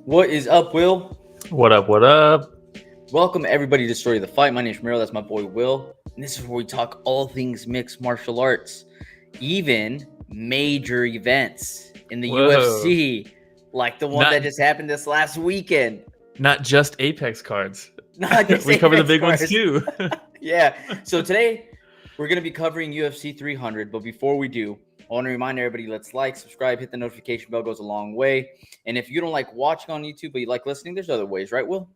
What is up, Will? What up? What up? Welcome everybody to Story of the Fight. My name is Pereira. That's my boy Will, and this is where we talk all things mixed martial arts, even major events in the UFC, like the one that just happened this last weekend. Not just Apex cards. Not just we cover the big cards. ones too. Yeah. So today we're going to be covering UFC 300, but before we do, I want to remind everybody, let's like, subscribe, hit the notification bell, goes a long way. And if you don't like watching on YouTube, but you like listening, there's other ways, right, Will?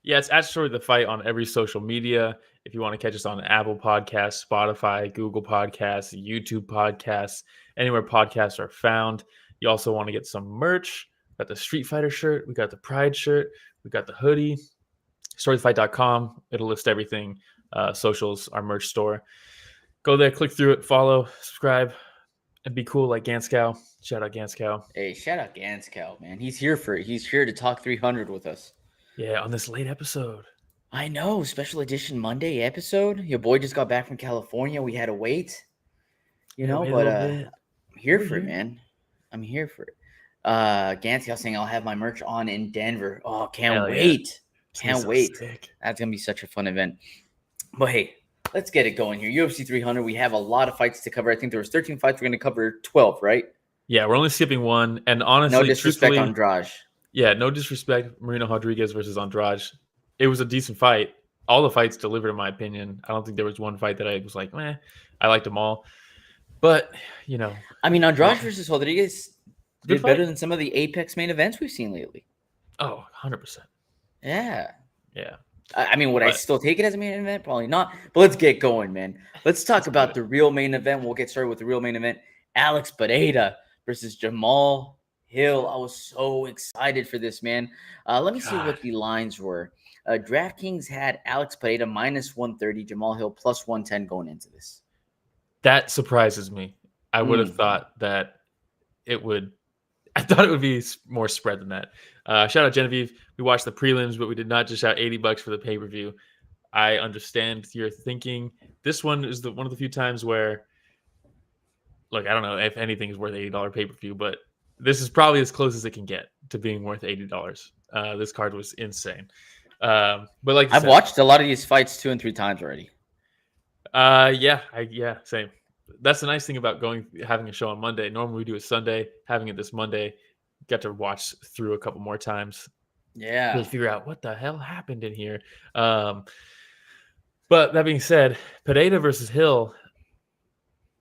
Yeah, it's at Story of the Fight on every social media. If you want to catch us on Apple Podcasts, Spotify, Google Podcasts, YouTube Podcasts, anywhere podcasts are found. You also want to get some merch. We got the Street Fighter shirt. We got the Pride shirt. We got the hoodie. StoryofTheFight.com. It'll list everything. Socials, our merch store. Go there, click through it, follow, subscribe, and be cool like Ganskow. Shout out Ganskow. Hey, shout out Ganskow, man. He's here for it. He's here to talk 300 with us. Yeah, on this late episode. I know, special edition Monday episode. Your boy just got back from California. We had to wait, but I'm here for it, man. I'm here for it. Ganskow saying I'll have my merch on in Denver. Oh, can't wait. Yeah. Can't wait. That's going to be such a fun event. But hey, let's get it going here. UFC 300, we have a lot of fights to cover. I think there was 13 fights. We're going to cover 12, right? Yeah, we're only skipping one. And honestly, no disrespect on Andrade. Yeah, no disrespect. Marino Rodriguez versus Andrade. It was a decent fight. All the fights delivered, in my opinion. I don't think there was one fight that I was like, I liked them all. But, I mean, Andrade versus Rodriguez did better than some of the Apex main events we've seen lately. Oh, 100%. Yeah. Yeah. I mean, would I still take it as a main event? Probably not. But let's get going, man. Let's talk about the real main event. We'll get started with the real main event. Alex Pereira versus Jamahal Hill. I was so excited for this, man. Let me see what the lines were. DraftKings had Alex Pereira minus 130, Jamahal Hill plus 110 going into this. That surprises me. I would have thought that it would. I thought it would be more spread than that. Shout out Genevieve. We watched the prelims, but we did not just out $80 for the pay-per-view. I understand your thinking. This one is one of the few times where, look, I don't know if anything is worth $80 pay-per-view, but this is probably as close as it can get to being worth $80. This card was insane. But like I've watched a lot of these fights 2 and 3 times already. Yeah, same. That's the nice thing about having a show on Monday. Normally we do it Sunday. Having it this Monday, get to watch through a couple more times. Yeah, really figure out what the hell happened in here. But that being said, Pereira versus Hill.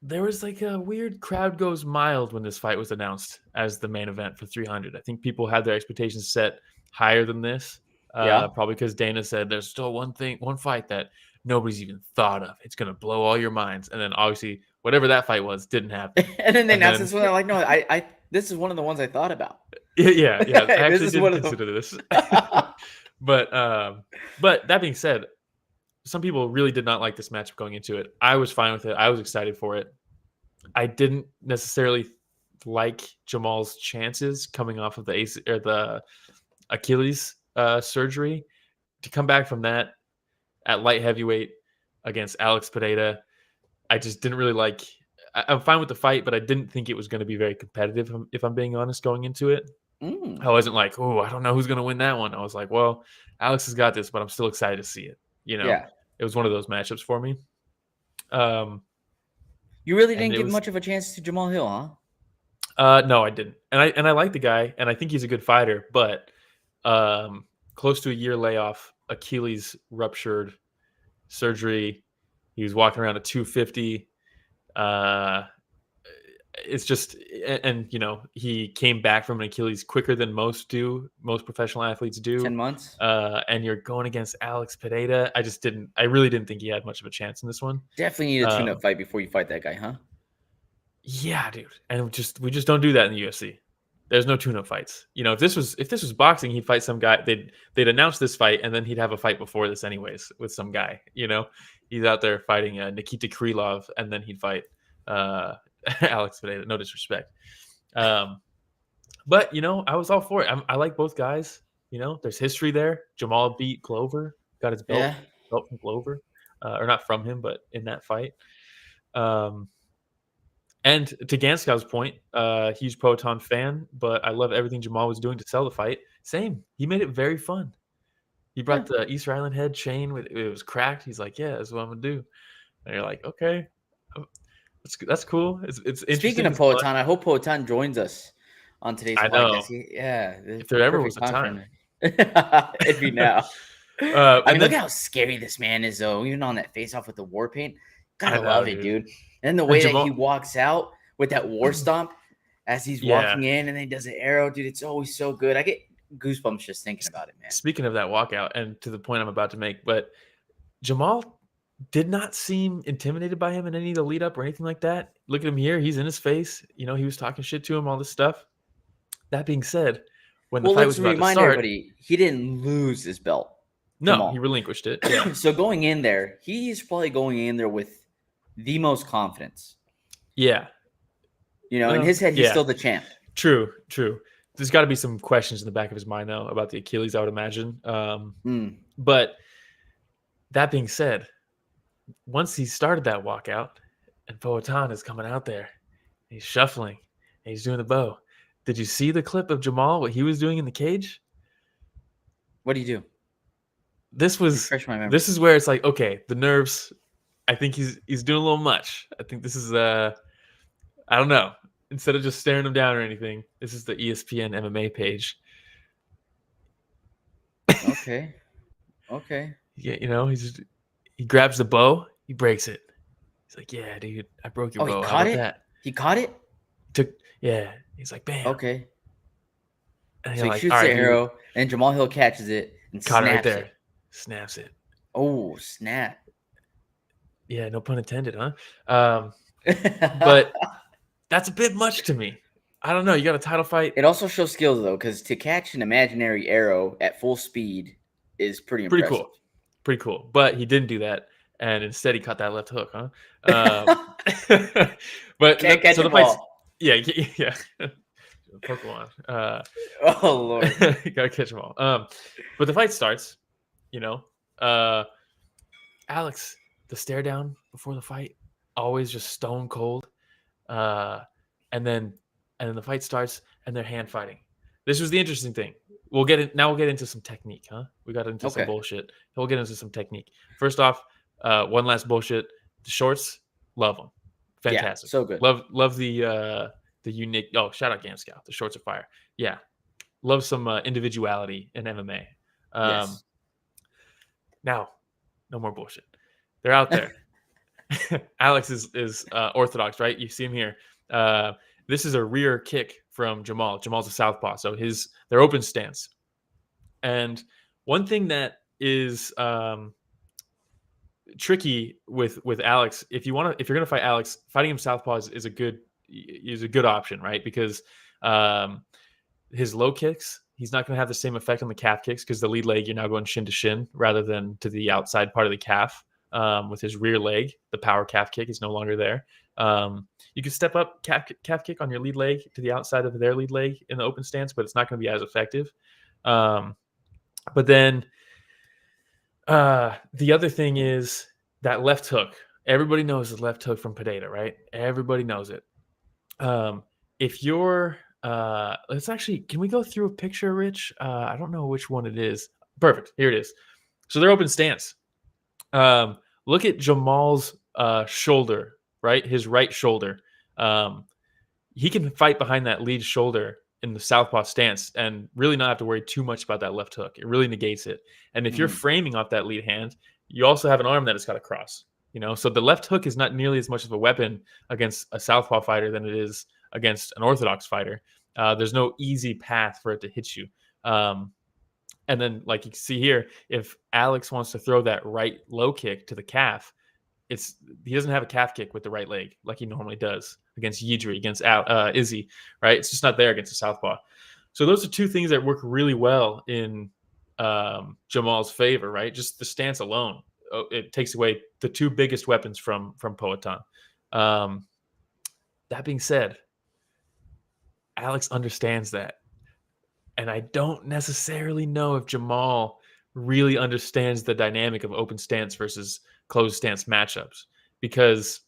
There was like a weird crowd goes mild when this fight was announced as the main event for 300. I think people had their expectations set higher than this. Probably because Dana said there's still one fight that nobody's even thought of. It's gonna blow all your minds. And then obviously whatever that fight was didn't happen. and then they announced this one. They're like, no, I this is one of the ones I thought about. Yeah. I actually didn't consider this. But that being said, some people really did not like this matchup going into it. I was fine with it. I was excited for it. I didn't necessarily like Jamal's chances coming off of the Achilles surgery to come back from that at light heavyweight against Alex Pereira. I just didn't really like. I'm fine with the fight, but I didn't think it was going to be very competitive. If I'm being honest, going into it, I wasn't like, I don't know who's going to win that one. I was like, well, Alex has got this, but I'm still excited to see it. It was one of those matchups for me. You really didn't give much of a chance to Jamahal Hill, huh? No, I didn't. And I like the guy, and I think he's a good fighter, but close to a year layoff, Achilles ruptured, surgery. He was walking around at 250. It's just, and he came back from an Achilles quicker than most professional athletes do. 10 months. And you're going against Alex Pereira. I really didn't think he had much of a chance in this one. Definitely need a tune-up fight before you fight that guy, huh? Yeah, dude. And we just don't do that in the UFC. There's no tune-up fights. If this was boxing, he'd fight some guy. They'd announce this fight, and then he'd have a fight before this anyways with some guy. He's out there fighting Nikita Krylov, and then he'd fight Alex Pereira. No disrespect. But I was all for it. I like both guys. There's history there. Jamahal beat Glover, got his belt from Glover, or not from him, but in that fight. And to Ganskow's point, huge Proton fan, but I love everything Jamahal was doing to sell the fight. Same. He made it very fun. He brought the Easter Island head chain with it was cracked. He's like, yeah, that's what I'm gonna do. And you're like, okay, that's cool. It's interesting. Speaking of Poatan, I hope Poatan joins us on today's podcast. If there ever was a time, it'd be now. I mean, look how scary this man is, though. Even on that face-off with the war paint, gotta love it, dude. And the way that he walks out with that war stomp as he's walking in, and then he does an arrow, dude. It's always so good. I get goosebumps just thinking about it, man. Speaking of that walkout, and to the point I'm about to make, but Jamahal did not seem intimidated by him in any of the lead up or anything like that. Look at him here; he's in his face. He was talking shit to him, all this stuff. That being said, when the fight was about to start, everybody, he didn't lose his belt. No, he relinquished it. Yeah. So going in there, he's probably going in there with the most confidence. Yeah. In his head, he's still the champ. True. There's got to be some questions in the back of his mind, though, about the Achilles, I would imagine. But that being said, once he started that walkout and Poatan is coming out there, he's shuffling, and he's doing the bow. Did you see the clip of Jamahal, what he was doing in the cage? What do you do? This is where it's like, okay, the nerves. I think he's doing a little much. I think this is I don't know. Instead of just staring him down or anything, this is the ESPN MMA page. Okay. Yeah, he grabs the bow, he breaks it. He's like, yeah, dude, I broke your bow. How about that? He caught it? He's like, bam. Okay. And so he shoots the arrow, and Jamahal Hill catches it and caught snaps it right there. it. Snaps it. Oh, snap. Yeah, no pun intended, huh? But that's a bit much to me. I don't know. You got a title fight. It also shows skills, though, because to catch an imaginary arrow at full speed is pretty impressive. Pretty cool. But he didn't do that, and instead he caught that left hook, huh? But can't catch the ball. Yeah. Pokemon. Oh Lord, gotta catch them all. But the fight starts. Alex, the stare down before the fight, always just stone cold. And then the fight starts, and they're hand fighting. This was the interesting thing. We'll get into some technique, huh? We got into some bullshit. We'll get into some technique. First off, one last bullshit. The shorts, love them. Fantastic. Yeah, so good. Love the unique. Oh, shout out Game Scout. The shorts are fire. Yeah, love some individuality in MMA. Yes. Now, no more bullshit. They're out there. Alex is orthodox, right? You see him here. This is a rear kick from Jamahal. Jamal's a southpaw, so their open stance. And one thing that is tricky with Alex, if you're gonna fight Alex, fighting him southpaw is a good option, right? Because his low kicks, he's not going to have the same effect on the calf kicks, because the lead leg, you're now going shin to shin rather than to the outside part of the calf. With his rear leg, the power calf kick is no longer there. You can step up calf kick on your lead leg to the outside of their lead leg in the open stance, but it's not going to be as effective. But then the other thing is that left hook. Everybody knows the left hook from Pereira, right? Everybody knows it. If you're let's actually, can we go through a picture, Rich? I don't know which one it is. Perfect. Here it is. So they're open stance. Look at Jamal's shoulder, right? His right shoulder. He can fight behind that lead shoulder in the southpaw stance and really not have to worry too much about that left hook. It really negates it. And if you're framing off that lead hand, you also have an arm that has got to cross. So the left hook is not nearly as much of a weapon against a southpaw fighter than it is against an orthodox fighter. There's no easy path for it to hit you. And then, like you can see here, if Alex wants to throw that right low kick to the calf, he doesn't have a calf kick with the right leg like he normally does against Jiří, against Izzy, right? It's just not there against the southpaw. So those are two things that work really well in Jamal's favor, right? Just the stance alone, it takes away the two biggest weapons from Poatan. That being said, Alex understands that. And I don't necessarily know if Jamahal really understands the dynamic of open stance versus closed stance matchups, because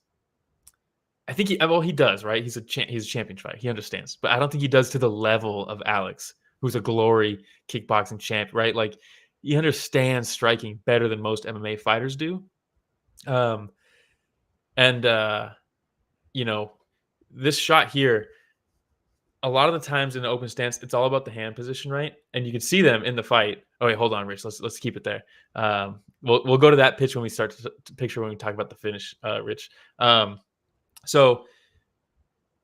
I think he does, right? He's a champion fighter. He understands, but I don't think he does to the level of Alex. who's a glory kickboxing champ, right? Like he understands striking better than most MMA fighters do. This shot here, a lot of the times in the open stance, it's all about the hand position, right? And you can see them in the fight. Oh wait, hold on, Rich. Let's keep it there. We'll go to that pitch when we start to picture when we talk about the finish, Rich. So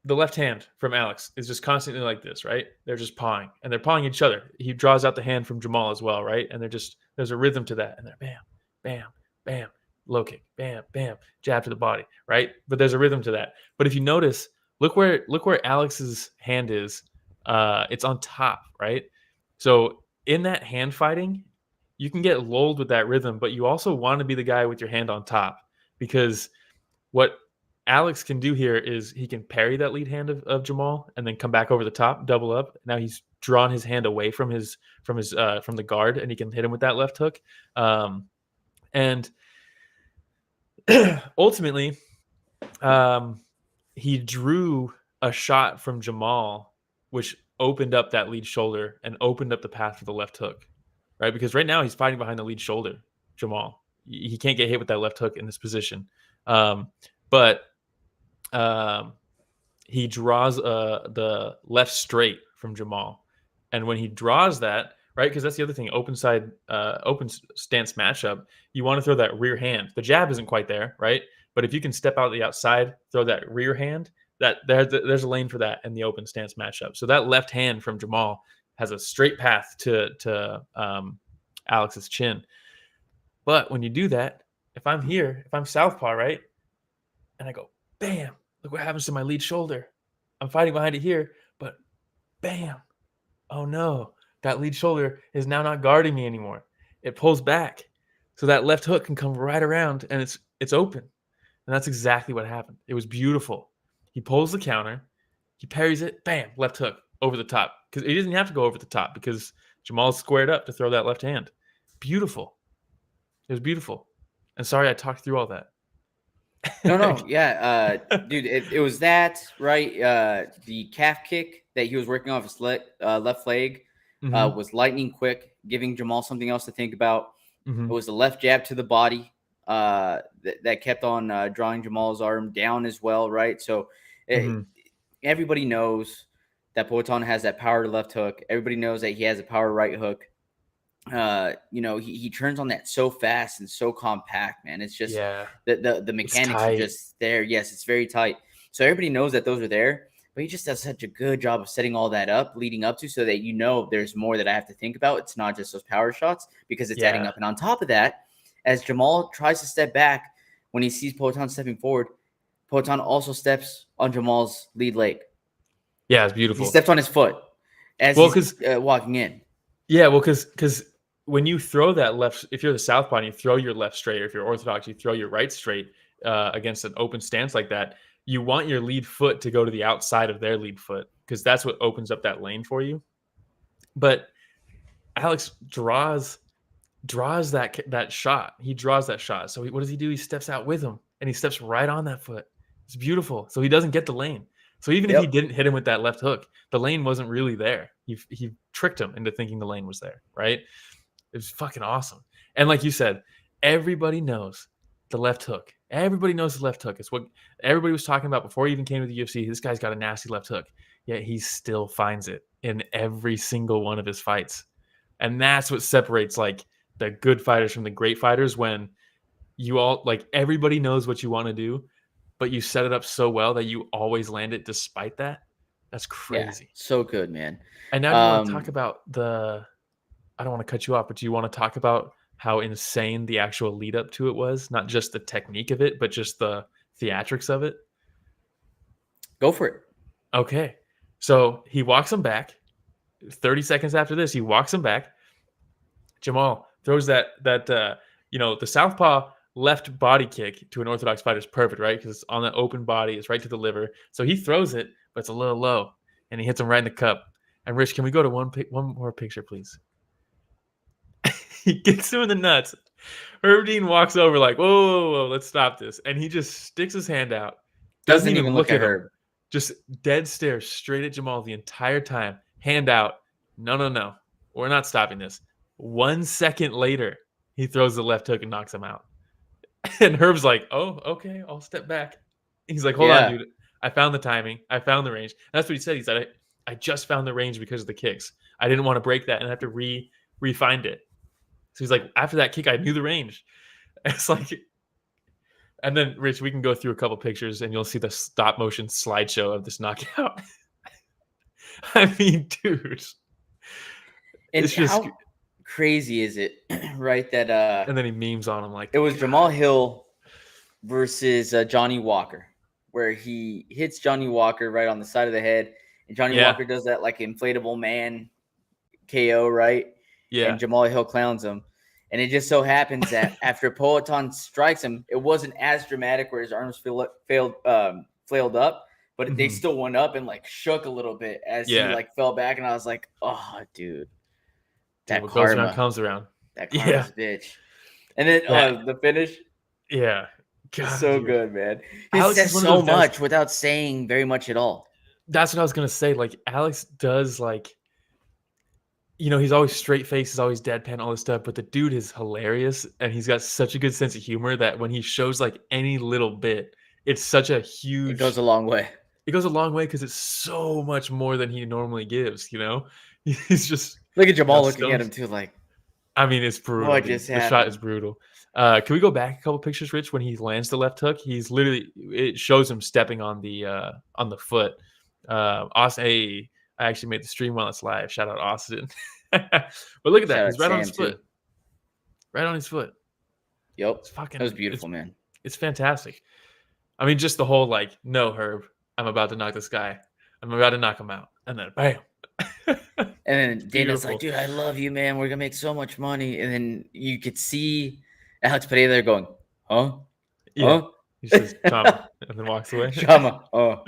the left hand from Alex is just constantly like this, right? They're just pawing, and they're pawing each other. He draws out the hand from Jamahal as well, right? And there's a rhythm to that, and they're bam, bam, bam, low kick, bam, bam, jab to the body, right? But there's a rhythm to that. But if you notice, look where Alex's hand is. It's on top, right? So in that hand fighting, you can get lulled with that rhythm, but you also want to be the guy with your hand on top, because what Alex can do here is he can parry that lead hand of Jamahal and then come back over the top, double up. Now he's drawn his hand away from the guard, and he can hit him with that left hook. And ultimately, he drew a shot from Jamahal, which opened up that lead shoulder and opened up the path for the left hook, right? Because right now he's fighting behind the lead shoulder, Jamahal. He can't get hit with that left hook in this position. But he draws the left straight from Jamahal. And when he draws that, right, because that's the other thing, open stance matchup, you want to throw that rear hand. The jab isn't quite there, right? But if you can step out the outside, throw that rear hand, there's a lane for that in the open stance matchup. So that left hand from Jamahal has a straight path to Alex's chin. But when you do that, if I'm southpaw, right, and I go, bam, look what happens to my lead shoulder. I'm fighting behind it here, but bam, oh no, that lead shoulder is now not guarding me anymore. It pulls back. So that left hook can come right around, and it's open. And that's exactly what happened. It was beautiful. He pulls the counter, he parries it, bam, left hook over the top. Because he doesn't have to go over the top because Jamal's squared up to throw that left hand. Beautiful. It was beautiful. And sorry I talked through all that. No, yeah, dude, it was that, right? The calf kick that he was working off his left leg was lightning quick, giving Jamahal something else to think about. It was the left jab to the body that kept on drawing Jamal's arm down as well, right? So everybody knows that Poatan has that power left hook. Everybody knows that he has a power right hook. He turns on that so fast and so compact, man. It's just the mechanics are just there. Yes, it's very tight. So everybody knows that those are there, but he just does such a good job of setting all that up leading up to, so that there's more that I have to think about. It's not just those power shots, because it's adding up. And on top of that, as Jamahal tries to step back, when he sees Poatan stepping forward, Poatan also steps on Jamal's lead leg. Yeah, it's beautiful. He steps on his foot as he's walking in. Yeah, well, because when you throw that left, if you're the southpaw and you throw your left straight, or if you're orthodox, you throw your right straight against an open stance like that, you want your lead foot to go to the outside of their lead foot, because that's what opens up that lane for you. But Alex draws that shot. He draws that shot. So what does he do? He steps out with him, and he steps right on that foot. It's beautiful. So he doesn't get the lane. So even if he didn't hit him with that left hook, the lane wasn't really there. He tricked him into thinking the lane was there, right? It was fucking awesome. And like you said, everybody knows the left hook. Everybody knows the left hook. It's what everybody was talking about before he even came to the UFC. This guy's got a nasty left hook. Yet he still finds it in every single one of his fights. And that's what separates like the good fighters from the great fighters, when you all, like, everybody knows what you want to do, but you set it up so well that you always land it despite that. That's crazy. Yeah, so good, man. And now do you want to talk about I don't want to cut you off, but do you want to talk about how insane the actual lead up to it was? Not just the technique of it, but just the theatrics of it? Go for it. Okay. So he walks him back. 30 seconds after this, he walks him back. Jamahal throws that the southpaw left body kick to an orthodox fighter is perfect, right? Because it's on the open body, it's right to the liver. So he throws it, but it's a little low, and he hits him right in the cup. And Rich, can we go to one more picture, please? He kicks him in the nuts. Herb Dean walks over like, whoa, let's stop this. And he just sticks his hand out. Doesn't even look at Herb. Just dead stare straight at Jamahal the entire time. Hand out. no. We're not stopping this. 1 second later, he throws the left hook and knocks him out. And Herb's like, oh, okay, I'll step back. He's like, hold on, dude. I found the timing. I found the range. And that's what he said. He said, I just found the range because of the kicks. I didn't want to break that and have to re-find it. So he's like, after that kick, I knew the range. It's like, and then Rich, we can go through a couple pictures and you'll see the stop motion slideshow of this knockout. I mean, dude. And it's just how crazy is it, right? That and then he memes on him like it was Jamahal Hill versus Johnny Walker, where he hits Johnny Walker right on the side of the head, and Johnny Walker does that like inflatable man KO, right? Yeah. And Jamahal Hill clowns him. And it just so happens that after Poatan strikes him, it wasn't as dramatic where his arms flailed up, but they still went up and like shook a little bit as he like fell back. And I was like, oh, dude. That what karma goes around comes around. That karma's bitch. And then the finish. Yeah. God, so good, man. He says so much without saying very much at all. That's what I was going to say. Like, Alex does, like, you know, he's always straight face, he's always deadpan, all this stuff, but the dude is hilarious, and he's got such a good sense of humor that when he shows, like, any little bit, it's such a huge... It goes a long way. It goes a long way because it's so much more than he normally gives, you know? He's just... Look at Jamal looking at him, too, like... I mean, it's brutal. The shot is brutal. Can we go back a couple pictures, Rich? When he lands the left hook, he's literally... It shows him stepping on the foot. Austin... I actually made the stream while it's live. Shout out Austin. But look at that. He's right on his foot. Right on his foot. Yep. That was beautiful, man. It's fantastic. I mean, just the whole like, no, Herb, I'm about to knock this guy. I'm about to knock him out. And then bam. And then Dana's like, dude, I love you, man. We're going to make so much money. And then you could see Alex Pereira there going, huh? Yeah. Huh? He says, Chama, and then walks away. Chama. Oh.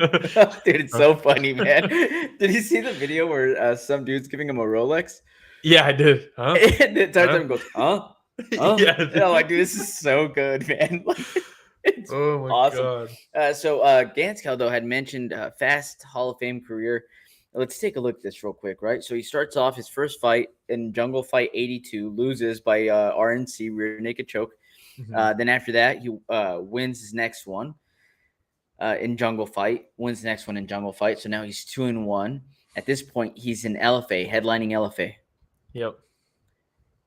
Dude, it's so funny, man. Did you see the video where some dude's giving him a Rolex? Yeah, I did. Huh? And the entire time goes, huh? Huh? Yeah. And I'm like, dude, this is so good, man. It's awesome. God. So Ganskow, though, had mentioned fast Hall of Fame career. Let's take a look at this real quick, right? So he starts off his first fight in Jungle Fight 82, loses by RNC, rear naked choke. Then after that, he wins his next one in Jungle Fight. Wins the next one in Jungle Fight. So now he's 2-1. At this point, he's in LFA, headlining LFA. Yep.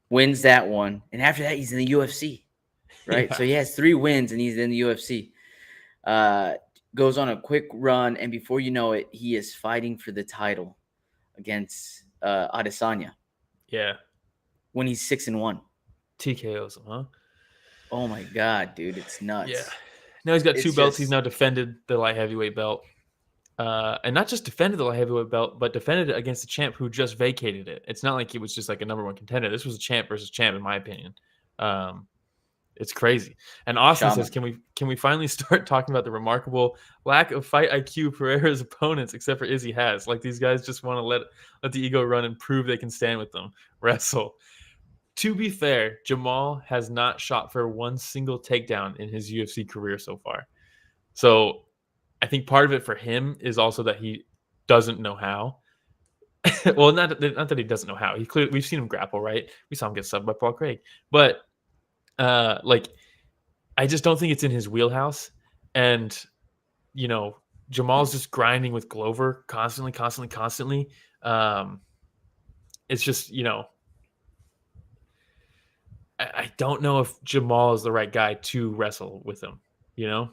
Wins that one. And after that, he's in the UFC. Right? Yeah. So he has 3 wins, and he's in the UFC. Goes on a quick run, and before you know it, he is fighting for the title against Adesanya. Yeah. When he's 6-1. TKOs him, huh? Oh my God, dude, it's nuts. Yeah. Now he's got 2 belts. He's now defended the light heavyweight belt. And not just defended the light heavyweight belt, but defended it against a champ who just vacated it. It's not like it was just like a number 1 contender. This was a champ versus champ, in my opinion. It's cralet And Austin says, can we finally start talking about the remarkable lack of fight IQ Pereira's opponents, except for Izzy has? Like, these guys just want to let the ego run and prove they can stand with them. Wrestle. To be fair, Jamal has not shot for 1 single takedown in his UFC career so far. So I think part of it for him is also that he doesn't know how. Well, not that he doesn't know how. We've seen him grapple, right? We saw him get subbed by Paul Craig. But like, I just don't think it's in his wheelhouse. And, you know, Jamal's just grinding with Glover constantly. It's just, you know, I don't know if Jamal is the right guy to wrestle with him, you know?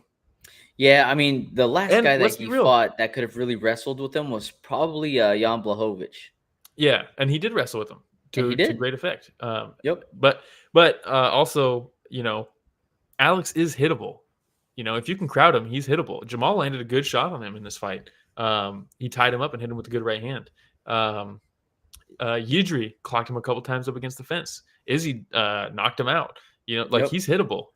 Yeah, I mean, the last guy that he fought that could have really wrestled with him was probably Jan Blachowicz. Yeah, and he did wrestle with him to great effect. Yep. But also, you know, Alex is hittable. You know, if you can crowd him, he's hittable. Jamal landed a good shot on him in this fight. He tied him up and hit him with a good right hand. Jiří clocked him a couple times up against the fence. Izzy knocked him out. You know, like, he's hittable.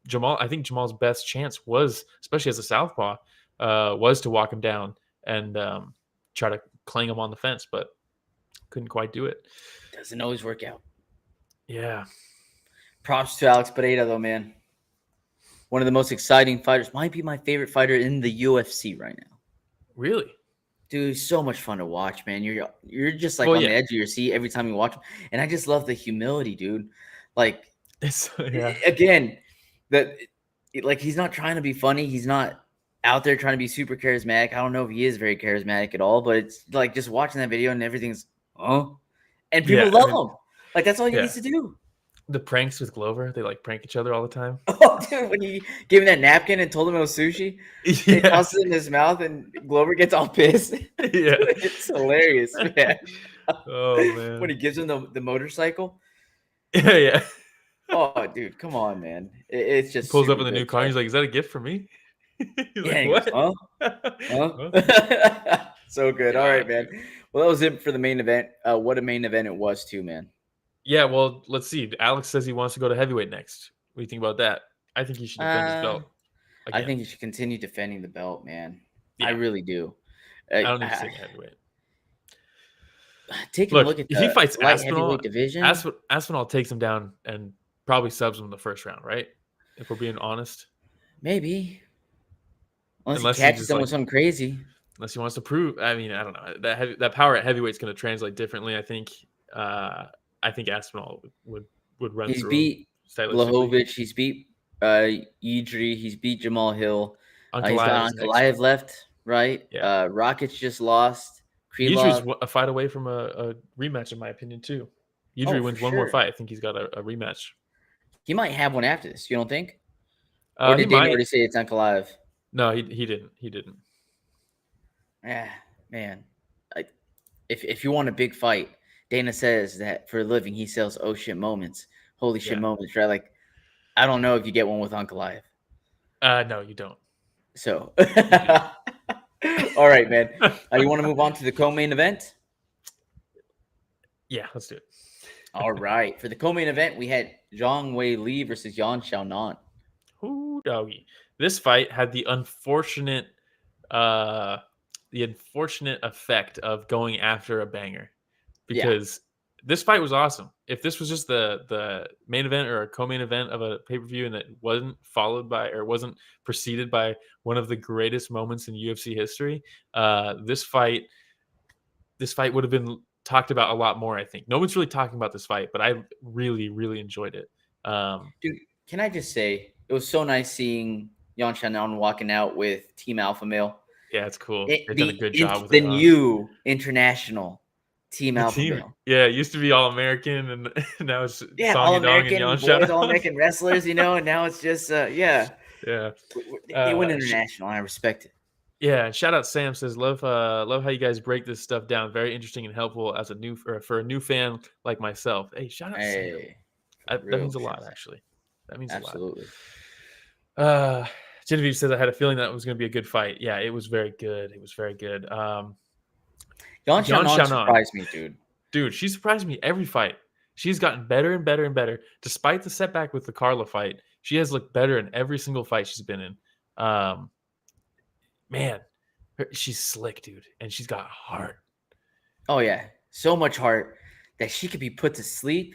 Jamal, I think Jamal's best chance was, especially as a southpaw, was to walk him down and try to clang him on the fence, but couldn't quite do it. Doesn't always work out. Yeah. Props to Alex Pereira, though, man. One of the most exciting fighters. Might be my favorite fighter in the UFC right now. Really? Dude, so much fun to watch, man. You're just like Well, on the yeah. edge of your seat every time you watch him. And I just love the humility, dude. Like again, that like he's not trying to be funny. He's not out there trying to be super charismatic. I don't know if he is very charismatic at all, but it's like just watching that video and everything's and people love him. Like that's all he needs to do. The pranks with Glover, they like prank each other all the time. Oh, dude, when he gave him that napkin and told him it was sushi, he tosses it in his mouth and Glover gets all pissed. Yeah. Dude, it's hilarious, man. Oh, man. When he gives him the motorcycle. Yeah. Oh, dude, come on, man. It's just he pulls up in the new car. He's like, "Is that a gift for me?" He's like, what? Goes, So good. All right, man. Well, that was it for the main event. What a main event it was, too, man. Yeah, well, let's see. Alex says he wants to go to heavyweight next. What do you think about that? I think he should defend his belt. Again. I think he should continue defending the belt, man. Yeah. I really do. I don't need to take heavyweight. Take a look at if he fights Aspinall division. Aspinall takes him down and probably subs him in the first round, right? If we're being honest. Maybe. Unless he catches him with something crazy. Unless he wants to prove. I mean, I don't know. That power at heavyweight is going to translate differently. I think Aspinall would run he's through. He's beat Blachowicz. He's beat Jiří. He's beat Jamahal Hill. He's got Ankalaev left, right? Yeah. Rakić just lost. Jiří's a fight away from a rematch, in my opinion, too. Jiří wins one more fight. I think he's got a rematch. He might have one after this. You don't think? Or did Dana already say it's Ankalaev? No, he didn't. Yeah, man. If you want a big fight, Dana says that for a living he sells oh shit moments, holy shit moments, right? Like, I don't know if you get one with Ankalaev. No, you don't. So, all right, man. You want to move on to the co-main event? Yeah, let's do it. All right. For the co-main event, we had Zhang Weili versus Xiaonan. Ooh, doggy. This fight had the unfortunate effect of going after a banger, because this fight was awesome. If this was just the main event or a co-main event of a pay-per-view and it wasn't followed by or wasn't preceded by one of the greatest moments in UFC history, this fight would have been talked about a lot more, I think. No one's really talking about this fight, but I really, really enjoyed it. Dude, can I just say, it was so nice seeing Xiaonan walking out with Team Alpha Male. Yeah, it's cool. They've done a good job with the new international Team Alpha Male. Yeah, it used to be All-American, and now it's All-American boys, All-American wrestlers, and now it's just They went international. I respect it. Yeah, and shout out Sam says, love how you guys break this stuff down. Very interesting and helpful as for a new fan like myself. Hey, shout out Sam. That means a lot, actually. That means absolutely. A lot. Genevieve says, I had a feeling that it was going to be a good fight. Yeah, it was very good. Xiaonan surprised me, dude. Dude, she surprised me every fight. She's gotten better and better and better. Despite the setback with the Carla fight, she has looked better in every single fight she's been in. Man, she's slick, dude, and she's got heart. Oh yeah, so much heart that she could be put to sleep,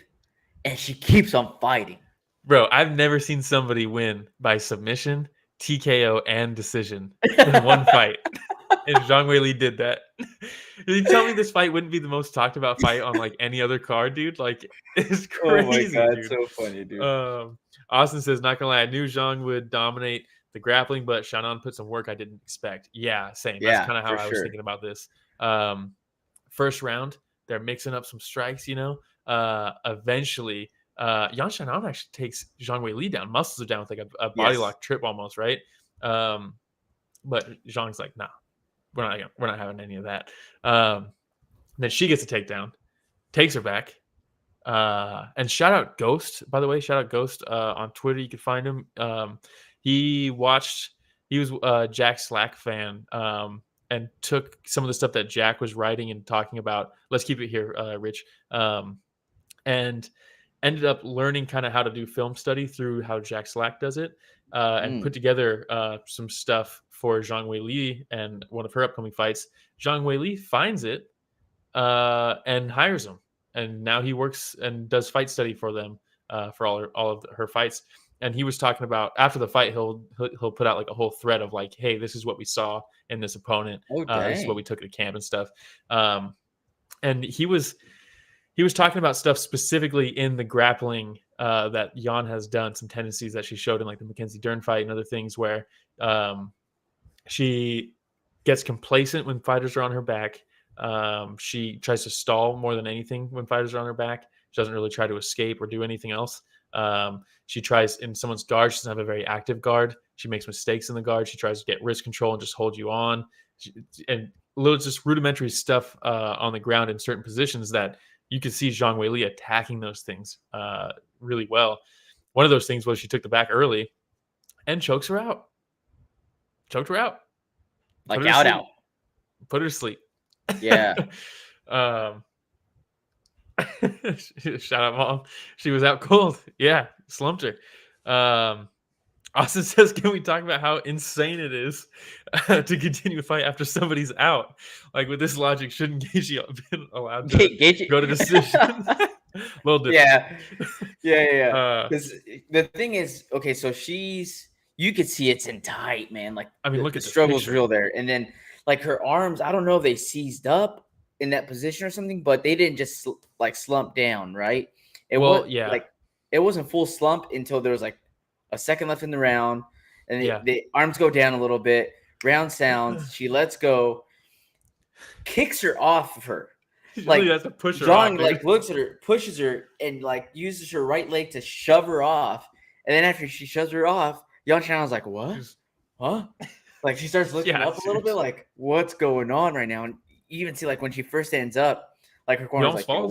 and she keeps on fighting. Bro, I've never seen somebody win by submission, TKO, and decision in one fight. And Zhang Weili did that. Did you tell me this fight wouldn't be the most talked about fight on like any other card, dude? Like, it's crazy. Oh my god, dude. So funny, dude. Austin says, not gonna lie, I knew Zhang would dominate the grappling, but Xiaonan put some work I didn't expect. Yeah, same. That's kind of how I was thinking about this. First round, they're mixing up some strikes, eventually, Xiaonan actually takes Zhang Weili down, muscles her down with like a body lock trip almost, right? But Zhang's like, nah, we're not having any of that. Then she gets a takedown, takes her back. And shout out Ghost, by the way. Shout out Ghost on Twitter. You can find him. He was a Jack Slack fan, and took some of the stuff that Jack was writing and talking about. Let's keep it here, Rich. And ended up learning kind of how to do film study through how Jack Slack does it, and put together some stuff for Zhang Weili and one of her upcoming fights. Zhang Weili finds it and hires him. And now he works and does fight study for them for all of her fights. And he was talking about after the fight, he'll put out like a whole thread of like, hey, this is what we saw in this opponent. This is what we took to camp and stuff. And he was talking about stuff specifically in the grappling that Jan has done, some tendencies that she showed in like the Mackenzie Dern fight and other things where she gets complacent when fighters are on her back. She tries to stall more than anything when fighters are on her back. She doesn't really try to escape or do anything else. She tries in someone's guard. She doesn't have a very active guard. She makes mistakes in the guard. She tries to get wrist control and just hold you on. And little just rudimentary stuff on the ground in certain positions that you could see Zhang Weili attacking those things really well. One of those things was she took the back early and chokes her out. Choked her out. Like out. Put her to sleep. Yeah. Shout out, Mom. She was out cold. Yeah, slumped her. Austin says, can we talk about how insane it is to continue a fight after somebody's out? Like, with this logic, shouldn't Gaethje have been allowed to go to decision? A little different. Yeah. Because the thing is, okay, so you could see it's in tight, man. Like, I mean, look at the struggle's real there. And then, like, her arms, I don't know if they seized up in that position or something, but they didn't just like slump down, right? It wasn't full slump until there was like a second left in the round, and the arms go down a little bit. Round sounds. She lets go, kicks her off of her. Like, really has to push her Zhang, off, like, looks at her, pushes her, and like uses her right leg to shove her off. And then after she shoves her off, Xiaonan's like, "What? Huh?" Like, she starts looking up a little bit, like, "What's going on right now?" And you even see, like, when she first stands up, like, her corner's like, "Yo,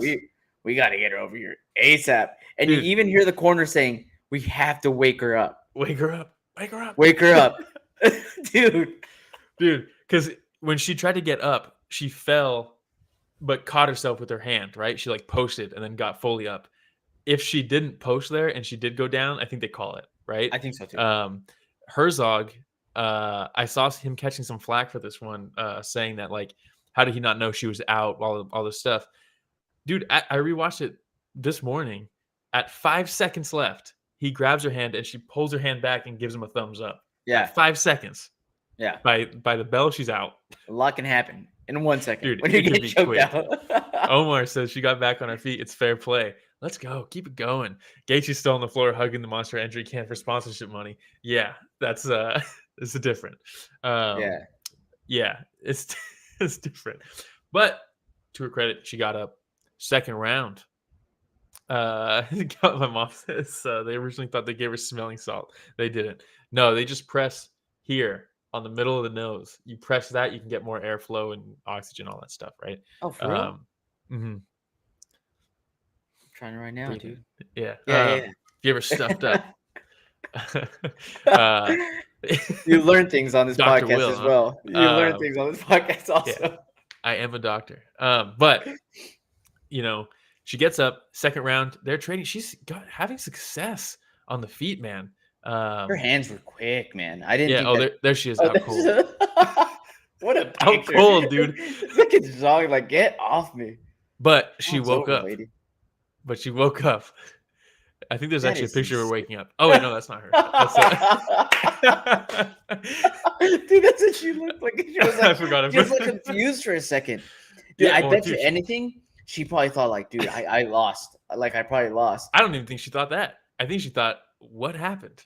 we got to get her over here ASAP." And you even hear the corner saying, "We have to wake her up. Wake her up. Wake her up. Wake her up." Dude. Because when she tried to get up, she fell, but caught herself with her hand, right? She, like, posted and then got fully up. If she didn't post there and she did go down, I think they call it, right? I think so, too. Herzog, I saw him catching some flack for this one, saying that, like, how did he not know she was out, all this stuff? Dude, I rewatched it this morning. At 5 seconds left, he grabs her hand and she pulls her hand back and gives him a thumbs up. Yeah. At 5 seconds. Yeah. By the bell, she's out. A lot can happen in 1 second. Dude, when you get choked quick. out. Omar says she got back on her feet. It's fair play. Let's go. Keep it going. Gaethje's still on the floor hugging the Monster entry can for sponsorship money. Yeah, that's it's different. Yeah, it's different. But to her credit, she got up. Second round. My mom says they originally thought they gave her smelling salt. They didn't. No, they just press here on the middle of the nose. You press that, you can get more airflow and oxygen, all that stuff, right? Oh, for real? Mm-hmm. Trying it right now, dude. Yeah. If you ever stuffed up. You learn things on this Dr. podcast Will, as well. You learn things on this podcast also. Yeah, I am a doctor. But, she gets up, second round. They're training. She's having success on the feet, man. Her hands were quick, man. I didn't think that... there she is, out cold. What a picture. Out cold, dude. Look at Zhang, like, get off me. But she woke up. But she woke up. I think there's actually a picture of her waking up. Oh, wait, no, that's not her. Dude, that's what she looked like. She was like, I forgot. She was like confused for a second. Dude, I bet you anything, she probably thought, like, dude, I lost. Like, I probably lost. I don't even think she thought that. I think she thought, what happened?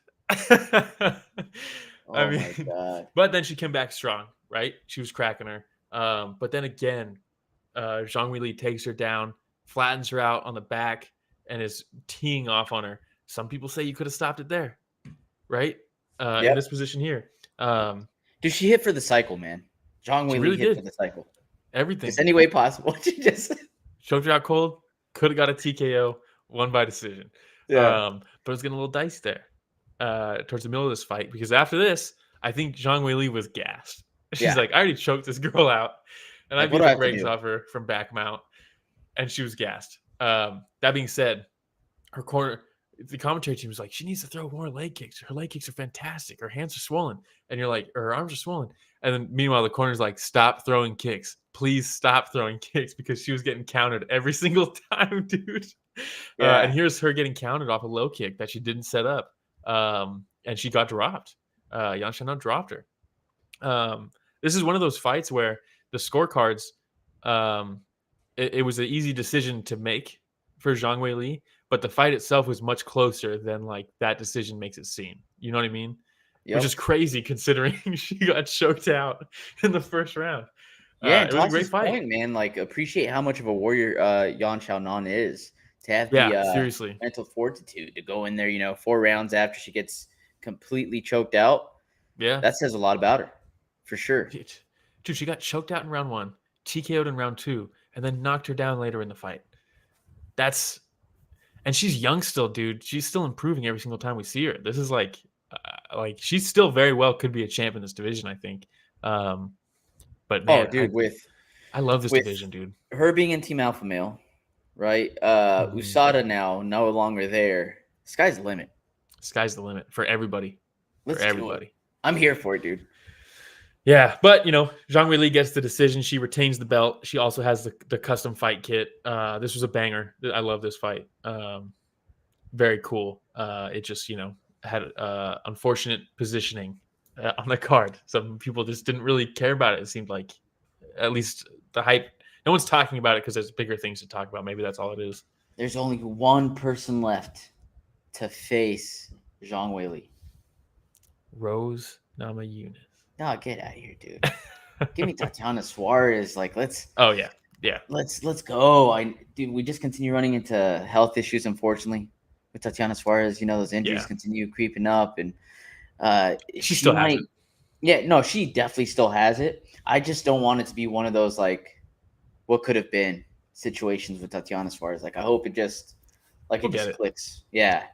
My God. But then she came back strong, right? She was cracking her. But then again, Zhang Weili takes her down, flattens her out on the back, and is teeing off on her. Some people say you could have stopped it there, right? In this position here. Dude, she hit for the cycle, man. Zhang Weili really hit for the cycle. Everything. Just any way possible. She just choked her out cold. Could have got a TKO. Won by decision. Yeah. But it was getting a little dicey there towards the middle of this fight, because after this, I think Zhang Weili was gassed. She's like, I already choked this girl out, and I beat the brakes off her from back mount, and she was gassed. That being said, the commentary team was like, she needs to throw more leg kicks. Her leg kicks are fantastic. Her hands are swollen. And you're like, her arms are swollen. And then meanwhile, the corner's like, stop throwing kicks. Please stop throwing kicks, because she was getting countered every single time, dude. And here's her getting countered off a low kick that she didn't set up. and she got dropped. Yan Xiaonan dropped her. This is one of those fights where the scorecards, it was an easy decision to make for Zhang Weili, but the fight itself was much closer than like that decision makes it seem. You know what I mean? Yep. Which is crazy considering she got choked out in the first round. Yeah, it was a great fight, point, man. Like, appreciate how much of a warrior Yan Xiaonan is to have seriously mental fortitude to go in there, 4 rounds after she gets completely choked out. Yeah, that says a lot about her, for sure. Dude, she got choked out in round 1, TKO'd in round 2, and then knocked her down later in the fight. And she's young still, dude. She's still improving every single time we see her. This is like she's still very well could be a champ in this division, I think. But man, dude, I love this division, dude. Her being in Team Alpha Male, right? USADA now no longer there. Sky's the limit. Sky's the limit for everybody. Let's do it. I'm here for it, dude. Yeah, but Zhang Weili gets the decision. She retains the belt. She also has the custom fight kit. This was a banger. I love this fight. Very cool. It just had unfortunate positioning on the card. Some people just didn't really care about it. It seemed like, at least the hype. No one's talking about it because there's bigger things to talk about. Maybe that's all it is. There's only one person left to face Zhang Weili. Rose Namajunas. No, get out of here, dude. Give me Tatiana Suarez. Like, let's. Oh yeah. Let's go. We just continue running into health issues, unfortunately, with Tatiana Suarez. Those injuries continue creeping up, and she still has it. Yeah, no, she definitely still has it. I just don't want it to be one of those like what could have been situations with Tatiana Suarez. Like, I hope it just clicks. Yeah.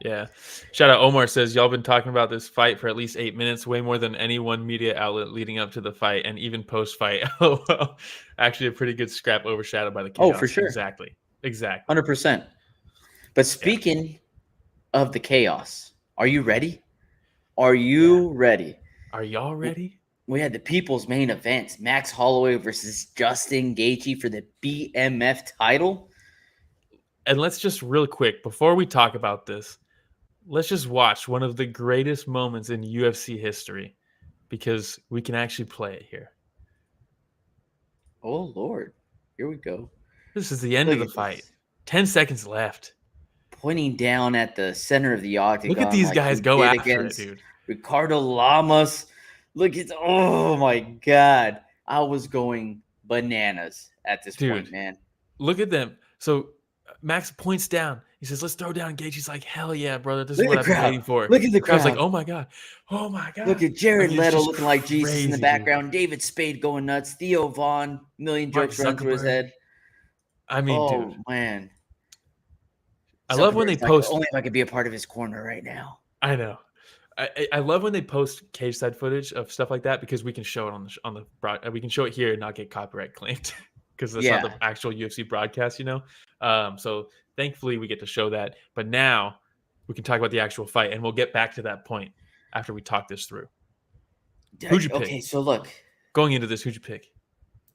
Shout out Omar says, y'all been talking about this fight for at least 8 minutes, way more than any one media outlet leading up to the fight and even post fight. Oh, well, actually a pretty good scrap overshadowed by the chaos. Oh, for sure. Exactly. 100%. But speaking of the chaos, are you ready? Are you ready? Are y'all ready? We had the people's main event, Max Holloway versus Justin Gaethje for the BMF title. And let's just real quick, before we talk about this, let's just watch one of the greatest moments in UFC history, because we can actually play it here. Oh, Lord. Here we go. This is the end of the fight. 10 seconds left. Pointing down at the center of the octagon. Look at these guys go after it, dude. Ricardo Lamas. Look at, oh my God. I was going bananas at this point, man. Look at them. So Max points down. He says, let's throw down Gaethje. He's like, hell yeah, brother. This is what I've been waiting for. Look at the crowd. I was like, oh my God. Look at Jared Leto looking like Jesus in the background. David Spade going nuts. Theo Vaughn, million jokes running through his head. I mean, dude. Oh, man. I love when they post. Only if I could be a part of his corner right now. I know. I love when they post cage side footage of stuff like that, because we can show it on the broad. We can show it here and not get copyright claimed, because that's not the actual UFC broadcast, So thankfully we get to show that. But now we can talk about the actual fight, and we'll get back to that point after we talk this through. Who'd you pick? Okay, so look. Going into this, who'd you pick?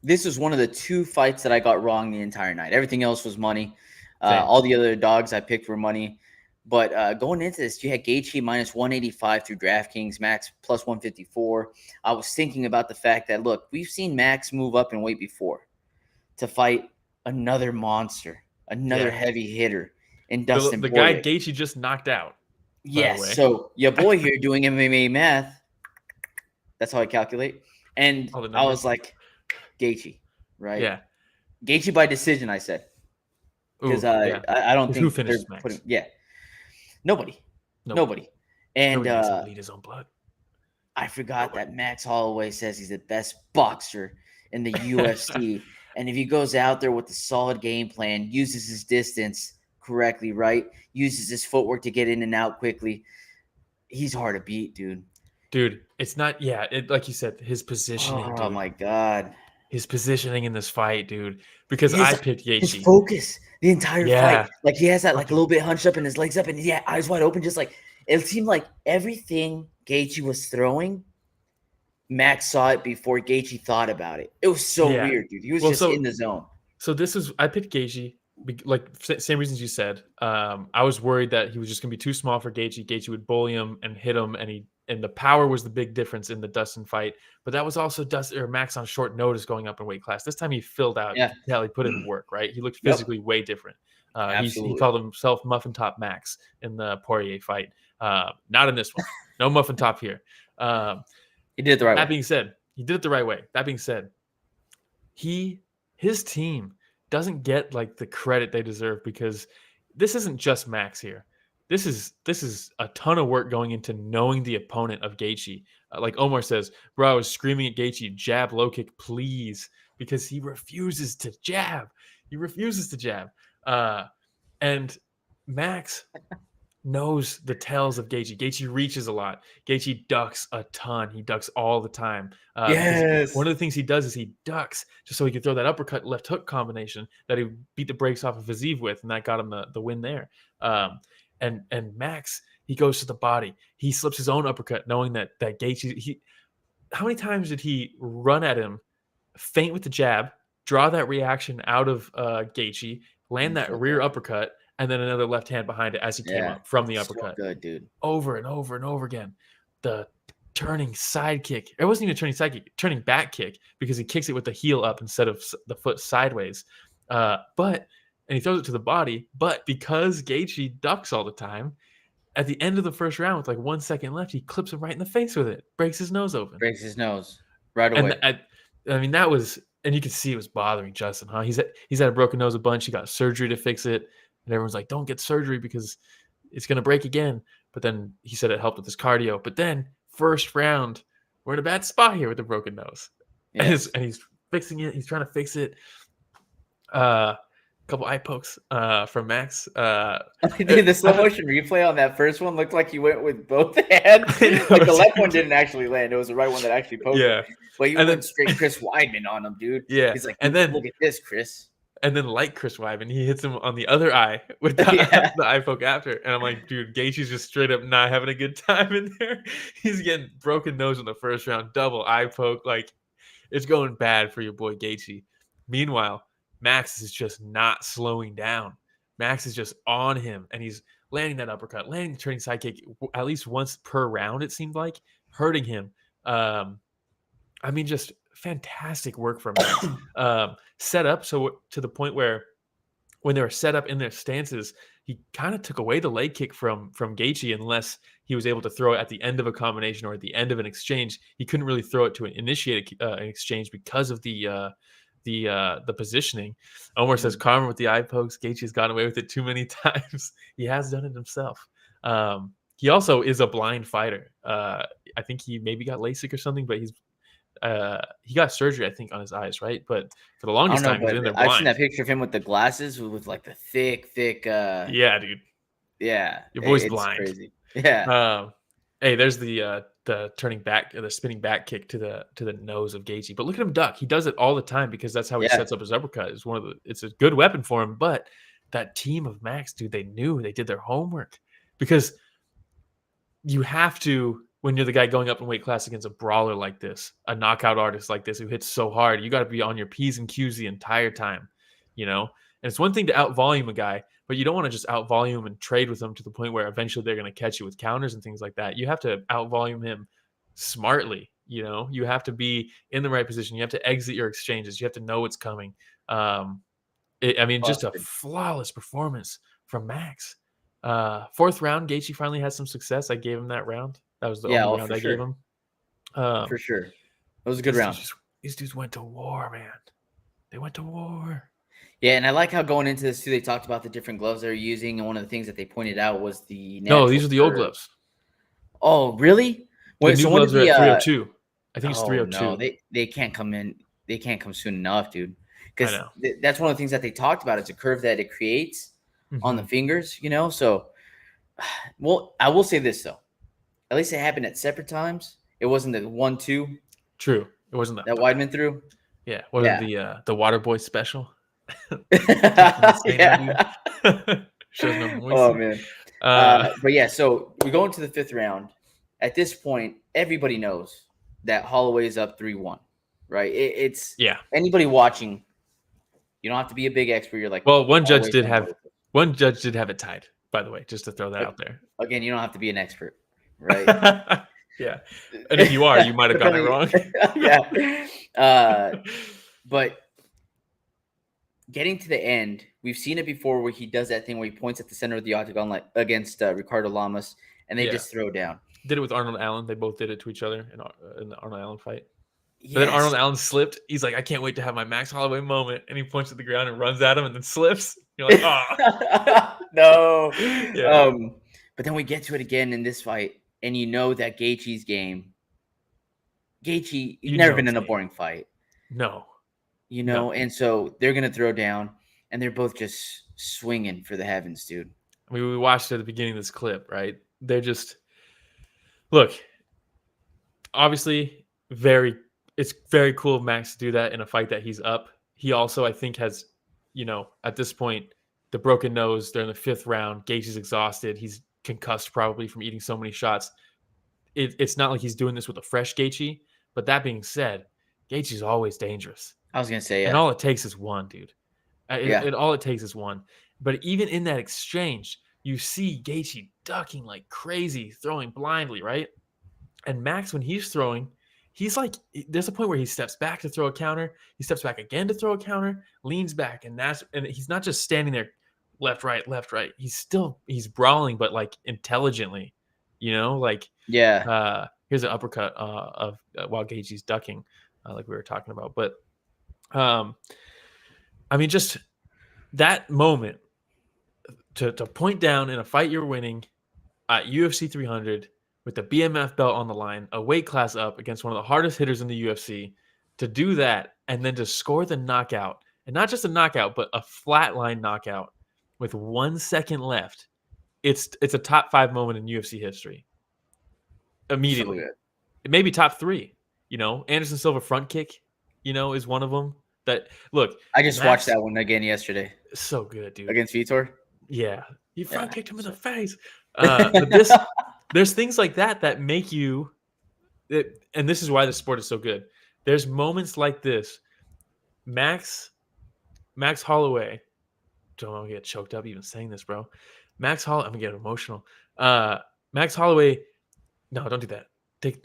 This was one of the 2 fights that I got wrong the entire night. Everything else was money. All the other dogs I picked were money. But going into this, you had Gaethje minus 185 through DraftKings, Max plus 154. I was thinking about the fact that, look, we've seen Max move up in weight before to fight another monster, another heavy hitter in Dustin Poirier. The guy Gaethje just knocked out. Yes. So your boy here doing MMA math, that's how I calculate. And I was like, Gaethje, right? Yeah. Gaethje by decision, I said. Because I don't think they're putting. Yeah. Nobody. And nobody doesn't bleed his own blood. I forgot that Max Holloway says he's the best boxer in the UFC. And if he goes out there with a solid game plan, uses his distance correctly, right? Uses his footwork to get in and out quickly, he's hard to beat, dude. Dude, it's not, like you said, his positioning. Oh, my God. His positioning in this fight, dude. Because I picked Gaethje. His focus the entire fight. Like, he has that like a little bit hunched up and his legs up and eyes wide open. Just like, it seemed like everything Gaethje was throwing, Max saw it before Gaethje thought about it. It was so weird, dude. He was just in the zone. So I picked Gaethje Same reasons you said. I was worried that he was just going to be too small for Gaethje. Gaethje would bully him and hit him, and the power was the big difference in the Dustin fight. But that was also Max on short notice going up in weight class. This time he filled out. Yeah. He put in work, right? He looked physically way different. He called himself Muffin Top Max in the Poirier fight. Not in this one. No Muffin Top here. He did it the right way. That being said, he did it the right way. That being said, his team doesn't get like the credit they deserve, because this isn't just Max here. This is a ton of work going into knowing the opponent of Gaethje. Like Omar says, bro, I was screaming at Gaethje, jab, low kick, please, because he refuses to jab. And Max knows the tells of Gaethje. Gaethje reaches a lot. Gaethje ducks a ton. He ducks all the time. Yes. One of the things he does is he ducks just so he can throw that uppercut left hook combination that he beat the brakes off of Aziz with, and that got him the win there. And Max, he goes to the body. He slips his own uppercut, knowing that Gaethje. How many times did he run at him, feint with the jab, draw that reaction out of Gaethje, land that rear uppercut, and then another left hand behind it as he came up from the uppercut. So good, dude. Over and over and over again. The turning side kick. It wasn't even a turning side kick, turning back kick, because he kicks it with the heel up instead of the foot sideways. And he throws it to the body. But because Gaethje ducks all the time, at the end of the first round with like 1 second left, he clips him right in the face with it. Breaks his nose open. Breaks his nose right away. And that was, and you could see it was bothering Justin, huh? He's had a broken nose a bunch. He got surgery to fix it. And everyone's like, don't get surgery because it's going to break again. But then he said it helped with his cardio. But then first round, we're in a bad spot here with the broken nose. Yes. And he's fixing it. He's trying to fix it. A couple eye pokes from Max. Dude, the slow motion replay on that first one looked like he went with both hands. Like the left one didn't actually land. It was the right one that actually poked him. But he went straight Chris Weidman on him, dude. Yeah. He's like, and then look at this, Chris. And then, like Chris Weidman, he hits him on the other eye with the eye poke after. And I'm like, dude, Gaethje's just straight up not having a good time in there. He's getting broken nose in the first round, double eye poke. Like, it's going bad for your boy Gaethje. Meanwhile, Max is just not slowing down. Max is just on him, and he's landing that uppercut, landing the turning side kick at least once per round, it seemed like, hurting him. Just fantastic work from Max. Set up so to the point where when they were set up in their stances, he kind of took away the leg kick from Gaethje unless he was able to throw it at the end of a combination or at the end of an exchange. He couldn't really throw it to initiate an exchange because of the positioning. Omar says Carmen with the eye pokes. Gaethje's gotten away with it too many times. He has done it himself. He also is a blind fighter. I think he maybe got LASIK or something, but he got surgery, I think, on his eyes, right? But for the longest time, he was in there blind. I've seen that picture of him with the glasses with like the thick. Yeah, dude. Yeah, your boy's blind. Crazy. Yeah. Hey, there's the turning back, the spinning back kick to the nose of Gaethje. But look at him duck. He does it all the time because that's how he sets up his uppercut. It's a good weapon for him. But that team of Max, dude, they did their homework, because you have to. When you're the guy going up in weight class against a brawler like this, a knockout artist like this who hits so hard, you got to be on your P's and Q's the entire time, you know? And it's one thing to out-volume a guy, but you don't want to just out-volume and trade with him to the point where eventually they're going to catch you with counters and things like that. You have to out-volume him smartly, you know? You have to be in the right position. You have to exit your exchanges. You have to know what's coming. Just a flawless performance from Max. Fourth round, Gaethje finally had some success. I gave him that round. That was the only round I gave him. For sure. It was a good round. These dudes went to war, man. They went to war. Yeah, and I like how going into this, too, they talked about the different gloves they're using, and one of the things that they pointed out was the... No, these are the old gloves. Oh, really? The new gloves are at 302. I think it's 302. No, they can't come in. They can't come soon enough, dude. Because that's one of the things that they talked about. It's a curve that it creates on the fingers, you know? So, well, I will say this, though. At least it happened at separate times. It wasn't the 1-2. True. It wasn't that Weidman threw. Yeah. What was the Water Boy special? Yeah. Oh, man. But yeah, so we go into the fifth round. At this point, everybody knows that Holloway is up 3-1, right? It's anybody watching You don't have to be a big expert. You're like, well, one judge did have it tied, by the way, just to throw that out there. Again, you don't have to be an expert, right? Yeah. And if you are, you might have gotten it wrong. Yeah. But getting to the end, we've seen it before where he does that thing where he points at the center of the octagon like against Ricardo Lamas, and they just throw down. Did it with Arnold Allen. They both did it to each other in the Arnold Allen fight. Yes. But then Arnold Allen slipped. He's like, I can't wait to have my Max Holloway moment. And he points at the ground and runs at him and then slips. You're like, oh. No. Yeah. But then we get to it again in this fight, and you know that Gaethje's game. Gaethje, he's never been in a boring fight. No. You know, and so they're going to throw down, and they're both just swinging for the heavens, dude. I mean, we watched at the beginning of this clip, right? They're just, look, obviously, it's very cool of Max to do that in a fight that he's up. He also, I think, has, at this point, the broken nose. They're in the 5th round. Gaethje's exhausted. He's concussed probably from eating so many shots. It's not like he's doing this with a fresh Gaethje. But that being said, Gaethje's always dangerous. I was going to say, And all it takes is one, dude. All it takes is one. But even in that exchange, you see Gaethje ducking like crazy, throwing blindly, right? And Max, when he's throwing, he's like, there's a point where he steps back to throw a counter. He steps back again to throw a counter, leans back. And he's not just standing there left, right. He's brawling, but like intelligently, like, here's an uppercut while Gaethje's ducking, like we were talking about. But, I mean, just that moment to point down in a fight you're winning at UFC 300 with the BMF belt on the line, a weight class up against one of the hardest hitters in the UFC, to do that and then to score the knockout, and not just a knockout, but a flatline knockout with 1 second left. It's a top 5 moment in UFC history. Immediately. So it may be top 3. Anderson Silva front kick, is one of them. That look, I just watched that one again yesterday. So good, dude. Against Vitor? Yeah. You front kicked him in the face. But there's things like that make you, and this is why the sport is so good. There's moments like this. Max Holloway. Don't want to get choked up even saying this, bro. I'm gonna get emotional. Max Holloway. No, don't do that. Take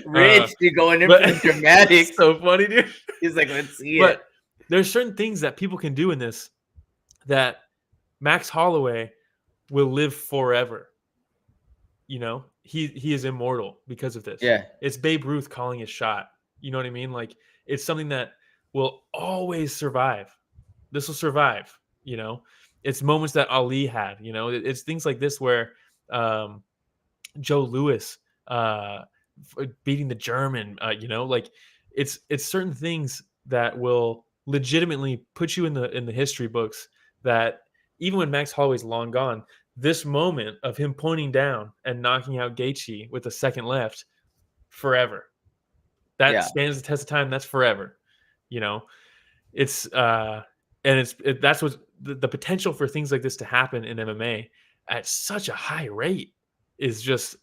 Rich, you going in for the dramatic. So funny, dude. He's like, let's see it. There's certain things that people can do in this that Max Holloway will live forever. He is immortal because of this. Yeah. It's Babe Ruth calling his shot. You know what I mean? Like, it's something that will always survive. This will survive, It's moments that Ali had, It's things like this where Joe Louis beating the German, like it's certain things that will legitimately put you in the history books, that even when Max Holloway's long gone, this moment of him pointing down and knocking out Gaethje with a second left, forever. That stands the test of time. That's forever. It's that's what the potential for things like this to happen in MMA at such a high rate is just,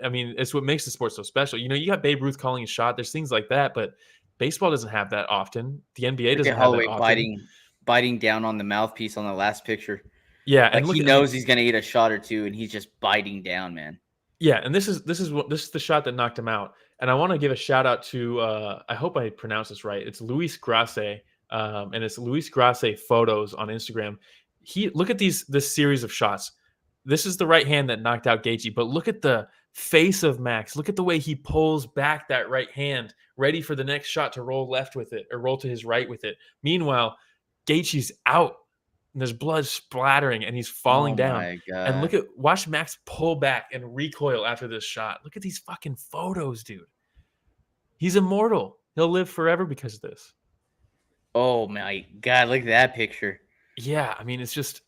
I mean, it's what makes the sport so special. You got Babe Ruth calling a shot. There's things like that, but baseball doesn't have that often. The NBA doesn't have that often. Biting down on the mouthpiece on the last picture. Yeah, like, and he knows he's gonna eat a shot or two, and he's just biting down, man. Yeah, and this is the shot that knocked him out. And I want to give a shout out to I hope I pronounce this right. It's Luis Grace, and it's Luis Grace Photos on Instagram. Look at this series of shots. This is the right hand that knocked out Gaethje, but look at the face of Max. Look at the way he pulls back that right hand, ready for the next shot to roll left with it or roll to his right with it. Meanwhile, Gaethje's out and there's blood splattering and he's falling down. My God. And watch Max pull back and recoil after this shot. Look at these fucking photos, dude. He's immortal. He'll live forever because of this. Oh my God, look at that picture. Yeah, I mean, it's just,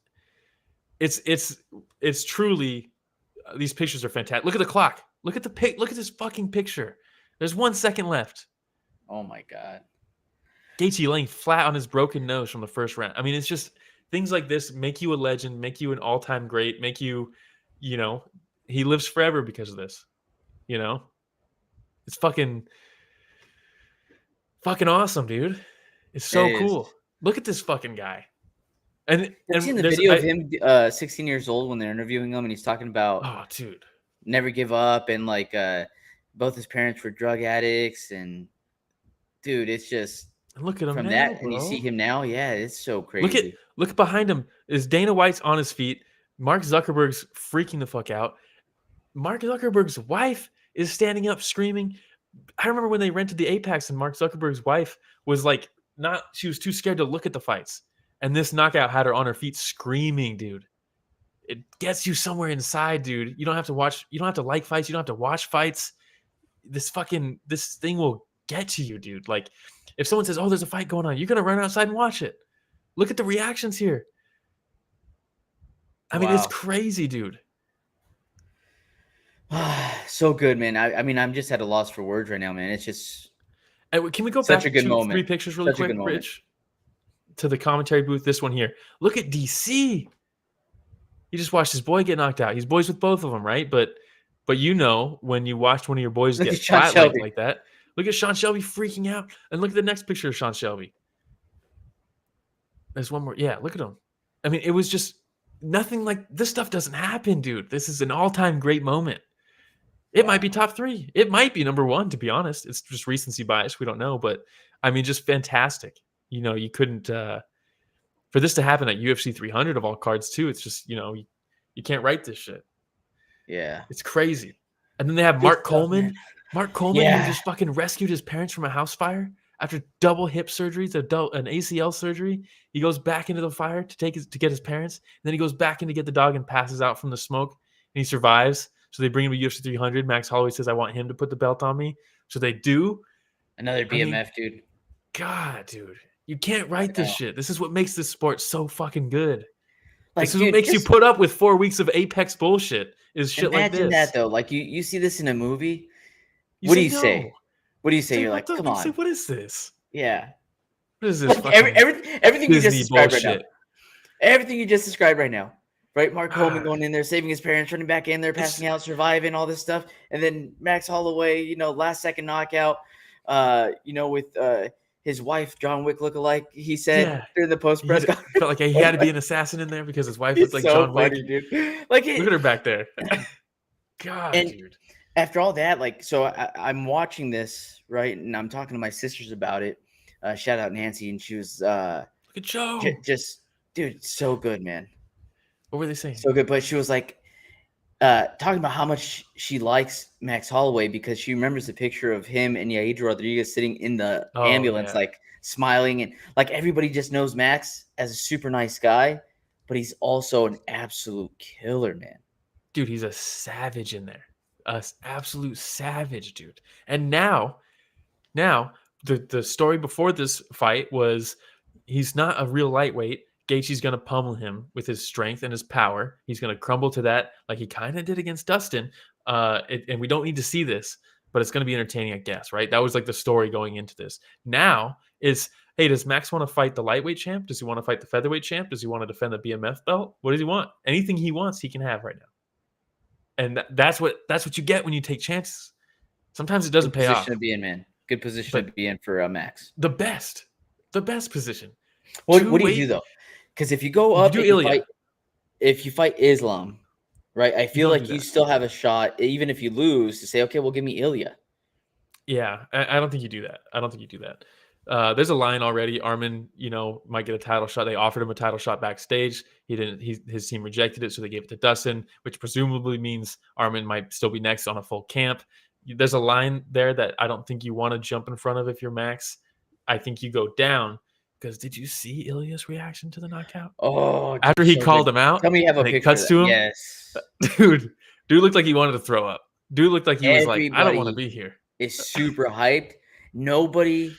it's truly, these pictures are fantastic. Look at the clock. Look at this fucking picture. There's 1 second left. Oh my God. Gaethje laying flat on his broken nose from the first round. I mean, it's just things like this make you a legend, make you an all-time great, make you, he lives forever because of this. It's fucking awesome, dude. It's so cool. Look at this fucking guy. And seen the video of him 16 years old when they're interviewing him, and he's talking about, oh, dude, never give up, and like both his parents were drug addicts, and dude, it's just look at him from now, that, bro. and you see him now, yeah, it's so crazy. Look behind him. Is Dana White's on his feet? Mark Zuckerberg's freaking the fuck out. Mark Zuckerberg's wife is standing up screaming. I remember when they rented the Apex, and Mark Zuckerberg's wife was like, she was too scared to look at the fights. And this knockout had her on her feet screaming, dude. It gets you somewhere inside, dude. You don't have to watch. You don't have to like fights. You don't have to watch fights. This thing will get to you, dude. Like, if someone says, "Oh, there's a fight going on," you're gonna run outside and watch it. Look at the reactions here. I mean, it's crazy, dude. So good, man. I mean, I'm just at a loss for words right now, man. It's just. Can we go back to 3 pictures really quick, Rich? To the commentary booth, this one here. Look at DC. He just watched his boy get knocked out. He's boys with both of them, right? But you know, when you watched one of your boys get flat-legged like that, look at Sean Shelby freaking out. And look at the next picture of Sean Shelby. There's one more. Yeah, look at him. I mean, it was just nothing like this stuff doesn't happen, dude. This is an all-time great moment. It might be top 3. It might be number 1, to be honest. It's just recency bias. We don't know. But, I mean, just fantastic. You know, you couldn't for this to happen at UFC 300 of all cards too. It's just, you know, you can't write this shit. Yeah, it's crazy. And then they have Mark Coleman. Mark Coleman, who just fucking rescued his parents from a house fire after double hip surgeries, an ACL surgery. He goes back into the fire to get his parents, and then he goes back in to get the dog and passes out from the smoke, and he survives. So they bring him to UFC 300. Max Holloway says, "I want him to put the belt on me." So they do. Another BMF, dude. God, dude. You can't write this shit. This is what makes this sport so fucking good. Like, this is what makes you put up with 4 weeks of Apex bullshit. Is shit like this. Imagine that though. Like you see this in a movie. What do you say? What do you say? You're like, come on. What is this? Yeah. What is this? Like everything you just described bullshit. right now. Everything you just described right now. Right? Mark Coleman going in there, saving his parents, running back in there, passing out, surviving, all this stuff. And then Max Holloway, you know, last second knockout, you know, with his wife, John Wick lookalike, he said during the post press conference. Felt like he had to be an assassin in there because his wife was like John Wick. Dude. Like, look at her back there. God, dude. After all that, like, so I'm watching this, right? And I'm talking to my sisters about it. Shout out Nancy. And she was, look at Joe. Just, dude, so good, man. What were they saying? So good. But she was like, talking about how much she likes Max Holloway because she remembers the picture of him and Yair Rodriguez sitting in the ambulance, like smiling, and like everybody just knows Max as a super nice guy, but he's also an absolute killer, man. Dude, he's a savage in there, absolute savage, dude. And now the story before this fight was he's not a real lightweight. Gaethje's going to pummel him with his strength and his power. He's going to crumble to that like he kind of did against Dustin. And we don't need to see this, but it's going to be entertaining, I guess, right? That was like the story going into this. Now is, hey, does Max want to fight the lightweight champ? Does he want to fight the featherweight champ? Does he want to defend the BMF belt? What does he want? Anything he wants, he can have right now. And that's what you get when you take chances. Sometimes it doesn't pay off. Good position to be in, man. Good position to be in for Max. The best position. What do you do though? Because if you go up, if you fight Islam, right? I feel like you still have a shot, even if you lose, to say, okay, well, give me Ilya. Yeah, I don't think you do that. There's a line already. Arman, you know, might get a title shot. They offered him a title shot backstage. He didn't. His team rejected it, so they gave it to Dustin, which presumably means Arman might still be next on a full camp. There's a line there that I don't think you want to jump in front of if you're Max. I think you go down. Because did you see Ilya's reaction to the knockout? Oh, after he called him out, tell me you have a picture. Cuts to him. Yes, dude looked like he wanted to throw up. Dude looked like he was like, I don't want to be here. Is super hyped. Nobody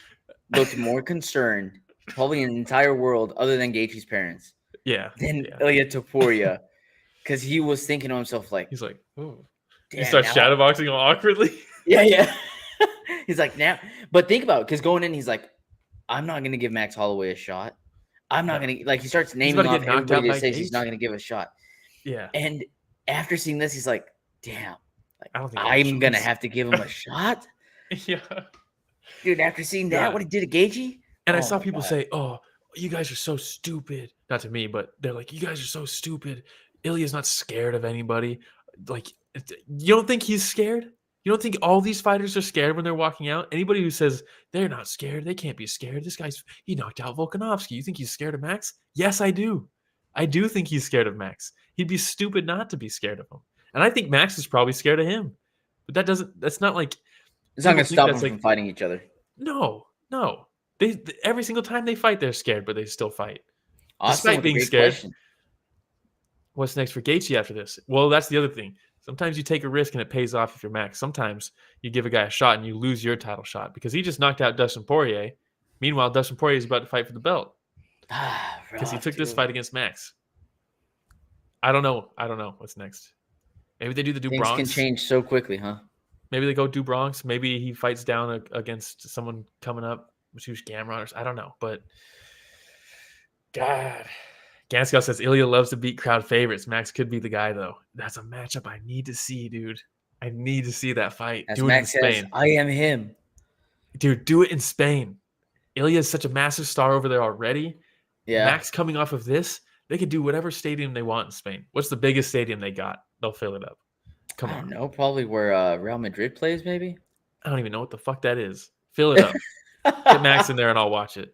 looked more concerned, probably in the entire world, other than Gaethje's parents. Yeah, than Ilya Topuria, because he was thinking to himself like, he's like, oh, he starts shadowboxing all awkwardly. Yeah. He's like, now, but think about it, because going in, he's like, I'm not going to give Max Holloway a shot. I'm not going to, like, he starts naming off everybody that says he's not going to give a shot. Yeah. And after seeing this, he's like, damn, like, I don't think I'm going to have to give him a shot. Yeah. Dude, after seeing that, what he did to Gaethje, And I saw people say, "Oh, you guys are so stupid." Not to me, but they're like, "You guys are so stupid. Ilya's not scared of anybody." Like, you don't think he's scared? You don't think all these fighters are scared when they're walking out? Anybody who says they're not scared, they can't be scared. This guy's, he knocked out Volkanovski. You think he's scared of Max? Yes, I do. I do think he's scared of Max. He'd be stupid not to be scared of him. And I think Max is probably scared of him. But that's not like, it's not going to stop them from fighting each other. No. They every single time they fight, they're scared, but they still fight. Austin, despite being scared. Question. What's next for Gaethje after this? Well, that's the other thing. Sometimes you take a risk and it pays off if you're Max. Sometimes you give a guy a shot and you lose your title shot because he just knocked out Dustin Poirier. Meanwhile, Dustin Poirier is about to fight for the belt because he took this fight against Max. I don't know what's next. Maybe they do the Things Bronx. Can change so quickly, huh? Maybe they go do Bronx. Maybe he fights down against someone coming up, Mateusz Gamrot. I don't know, but God. Ganscow says Ilya loves to beat crowd favorites. Max could be the guy, though. That's a matchup I need to see, dude. I need to see that fight. As do Max it in Spain. Says, I am him. Dude, do it in Spain. Ilya is such a massive star over there already. Yeah. Max coming off of this, they could do whatever stadium they want in Spain. What's the biggest stadium they got? They'll fill it up. Come on. I don't know. Probably where Real Madrid plays, maybe? I don't even know what the fuck that is. Fill it up. Get Max in there and I'll watch it.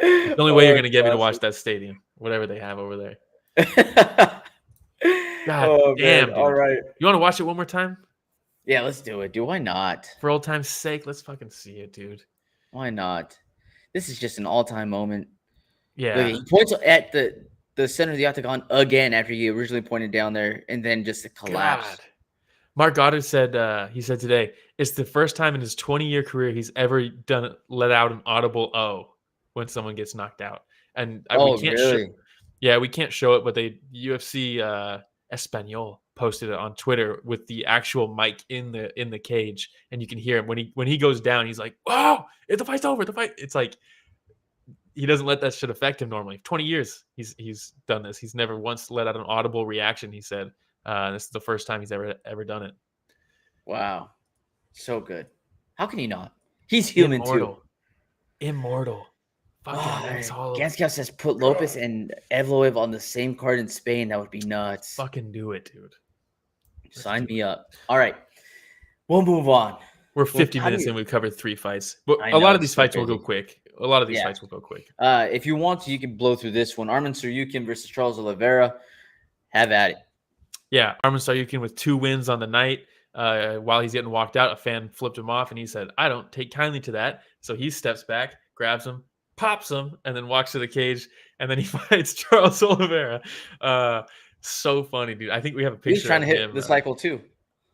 The only way you're going to get me to watch that stadium. Whatever they have over there. God damn, dude. All right. You want to watch it one more time? Yeah, let's do it, dude. Why not? For old time's sake, let's fucking see it, dude. Why not? This is just an all-time moment. Yeah. Look, he points at the center of the octagon again after he originally pointed down there, and then just a collapse. God. Mark Goddard said, he said today, it's the first time in his 20-year career he's ever let out an audible "oh" when someone gets knocked out. And we can't really? We can't show it, but UFC Espanol posted it on Twitter with the actual mic in the cage, and you can hear him when he goes down. He's like, "Wow, the fight's over!" It's like he doesn't let that shit affect him normally. 20 years he's done this. He's never once let out an audible reaction. He said this is the first time he's ever done it. Wow, so good. How can he not? He's human too. Immortal. Ganscow says put Lopes and Evloev on the same card in Spain. That would be nuts. Fucking do it, dude. Sign me up. All right. We'll move on. We're 50 minutes in. We've covered 3 fights. But a lot of these fights will go quick. If you want to, you can blow through this one. Arman Tsarukyan versus Charles Oliveira. Have at it. Yeah. Arman Tsarukyan with 2 wins on the night. While he's getting walked out, a fan flipped him off and he said, "I don't take kindly to that." So he steps back, grabs him, pops him, and then walks to the cage, and then he fights Charles Oliveira. So funny, dude. I think we have a picture. He's trying to hit the cycle too.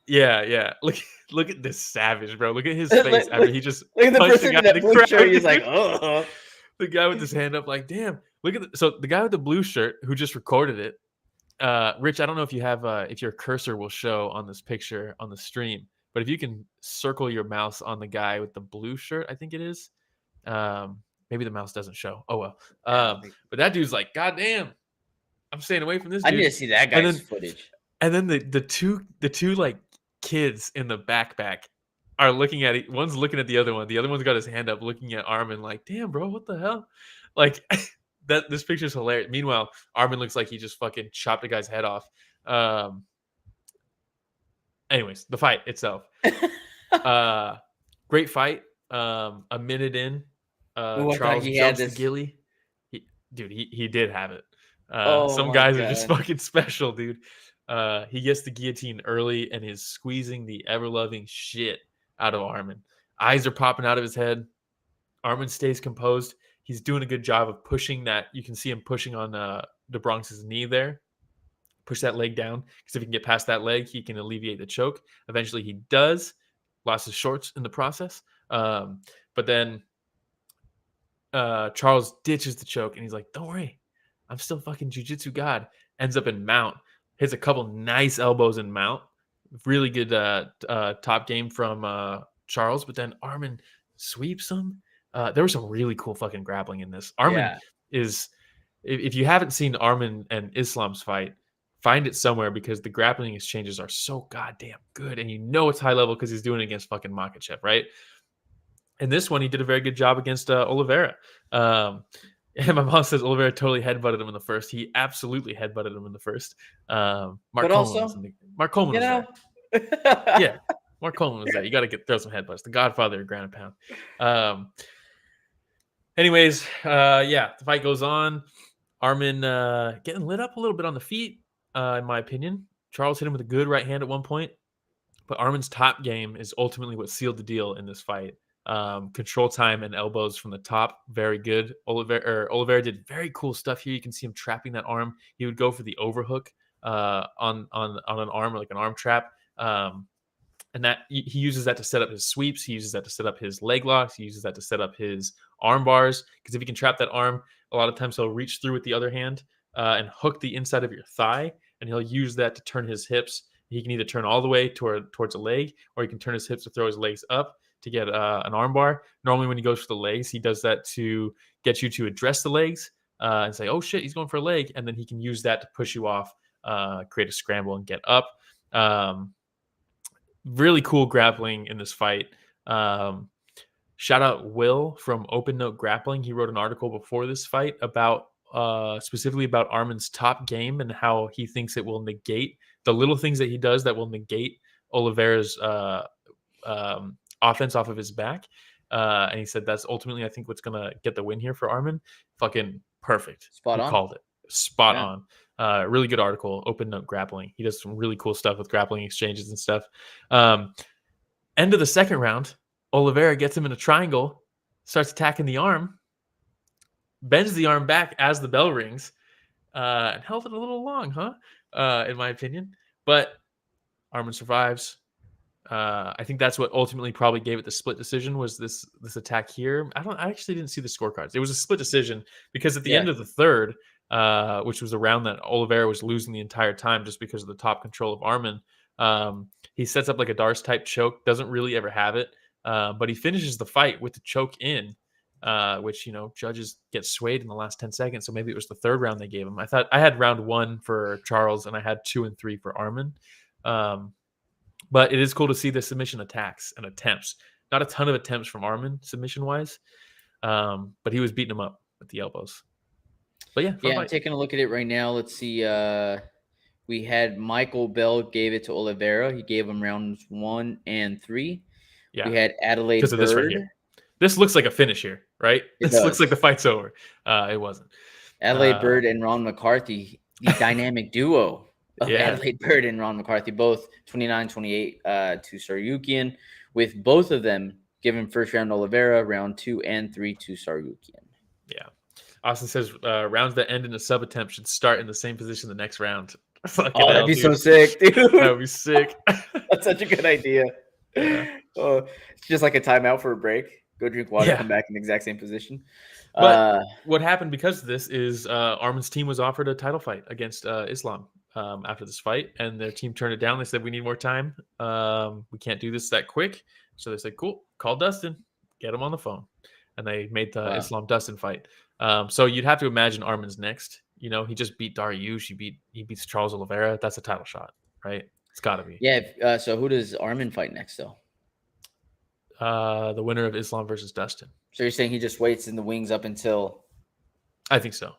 Yeah. Look at this savage, bro. Look at his face after he just look at the person in that blue shirt. He's like, oh. The guy with his hand up, like, damn. Look at so the guy with the blue shirt who just recorded it. Rich, I don't know if you have if your cursor will show on this picture on the stream, but if you can circle your mouse on the guy with the blue shirt, I think it is. Maybe the mouse doesn't show. Oh well. But that dude's like, God damn, I'm staying away from this dude. I need to see that guy's footage. And then the two like kids in the backpack are looking at it. One's looking at the other one. The other one's got his hand up looking at Arman like, damn, bro, what the hell? Like this picture's hilarious. Meanwhile, Arman looks like he just fucking chopped a guy's head off. Anyways, the fight itself. Great fight. A minute in. Charles jumps the ghillie. He did have it. Some guys are just fucking special, dude. He gets the guillotine early and is squeezing the ever-loving shit out of Arman. Eyes are popping out of his head. Arman stays composed. He's doing a good job of pushing that. You can see him pushing on the Bronx's knee there. Push that leg down, because if he can get past that leg, he can alleviate the choke. Eventually he does. Lost his shorts in the process. But then Charles ditches the choke, and he's like, don't worry, I'm still fucking jiu-jitsu god. Ends up in mount. Hits a couple nice elbows in mount. Really good top game from Charles, but then Arman sweeps him. There was some really cool fucking grappling in this. Arman is, if you haven't seen Arman and Islam's fight, find it somewhere, because the grappling exchanges are so goddamn good, and you know it's high level because he's doing it against fucking Makhachev, right? And this one, he did a very good job against Oliveira. And my mom says Oliveira totally headbutted him in the first. He absolutely headbutted him in the first. Mark Coleman was there. Yeah, Mark Coleman was there. You got to throw some headbutts. The Godfather of ground and pound. Anyways, the fight goes on. Arman getting lit up a little bit on the feet, in my opinion. Charles hit him with a good right hand at one point. But Arman's top game is ultimately what sealed the deal in this fight. Control time and elbows from the top, very good. Oliveira did very cool stuff here. You can see him trapping that arm. He would go for the overhook on an arm, like an arm trap. And that he uses that to set up his sweeps. He uses that to set up his leg locks. He uses that to set up his arm bars. Because if he can trap that arm, a lot of times he'll reach through with the other hand and hook the inside of your thigh, and he'll use that to turn his hips. He can either turn all the way towards a leg, or he can turn his hips to throw his legs up to get an arm bar. Normally when he goes for the legs, he does that to get you to address the legs and say, oh shit, he's going for a leg. And then he can use that to push you off, create a scramble and get up. Really cool grappling in this fight. Shout out Will from Open Note Grappling. He wrote an article before this fight about specifically about Arman's top game and how he thinks it will negate the little things that he does that will negate Oliveira's offense off of his back. And he said that's ultimately, I think, what's going to get the win here for Arman. Fucking perfect. Spot on. Called it. Spot on. Really good article, Open Note Grappling. He does some really cool stuff with grappling exchanges and stuff. End of the second round, Oliveira gets him in a triangle, starts attacking the arm, bends the arm back as the bell rings, and held it a little long, in my opinion. But Arman survives. I think that's what ultimately probably gave it the split decision, was this attack here. I actually didn't see the scorecards. It was a split decision because at the end of the third, which was a round that Oliveira was losing the entire time just because of the top control of Arman, he sets up like a Darce type choke, doesn't really ever have it, but he finishes the fight with the choke in, which, judges get swayed in the last 10 seconds. So maybe it was the third round they gave him. I had round 1 for Charles and I had 2 and 3 for Arman. But it is cool to see the submission attacks and attempts. Not a ton of attempts from Arman submission-wise, but he was beating him up with the elbows. But yeah, I'm taking a look at it right now. Let's see. We had Michael Bell gave it to Oliveira. He gave him rounds 1 and 3. Yeah. We had Adelaide Bird. This right here. This looks like a finish here, right? This looks like the fight's over. It wasn't. Adelaide Bird and Ron McCarthy, the dynamic duo. Adelaide Bird and Ron McCarthy, both 29-28 to Tsarukyan, with both of them giving first round Oliveira, round 2 and 3 to Tsarukyan. Yeah. Austin says rounds that end in a sub attempt should start in the same position the next round. That'd be so sick, dude. That would be sick. That's such a good idea. Yeah. It's just like a timeout for a break. Go drink water, come back in the exact same position. But what happened because of this is Arman's team was offered a title fight against Islam after this fight, and their team turned it down. They said, we need more time. We can't do this that quick. So they said, cool, call Dustin, get him on the phone. And they made the Islam-Dustin fight. So you'd have to imagine Arman's next. He just beat Dariush. He beats Charles Oliveira. That's a title shot, right? It's got to be. Yeah. So who does Arman fight next, though? The winner of Islam versus Dustin. So you're saying he just waits in the wings up until? I think so.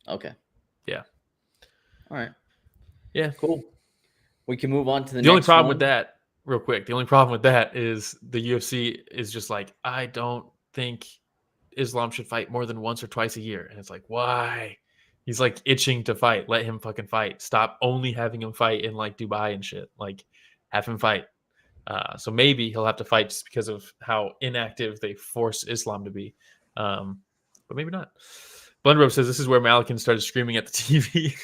Okay. Yeah. All right. Yeah. Cool. We can move on to the next only problem one. with that, real quick, the only problem with that is the UFC is just like, I don't think Islam should fight more than once or twice a year. And it's like, why? He's like itching to fight. Let him fucking fight. Stop only having him fight in like Dubai and shit. Like, have him fight. So maybe he'll have to fight just because of how inactive they force Islam to be. But maybe not. Blendrope says this is where Malikan started screaming at the TV.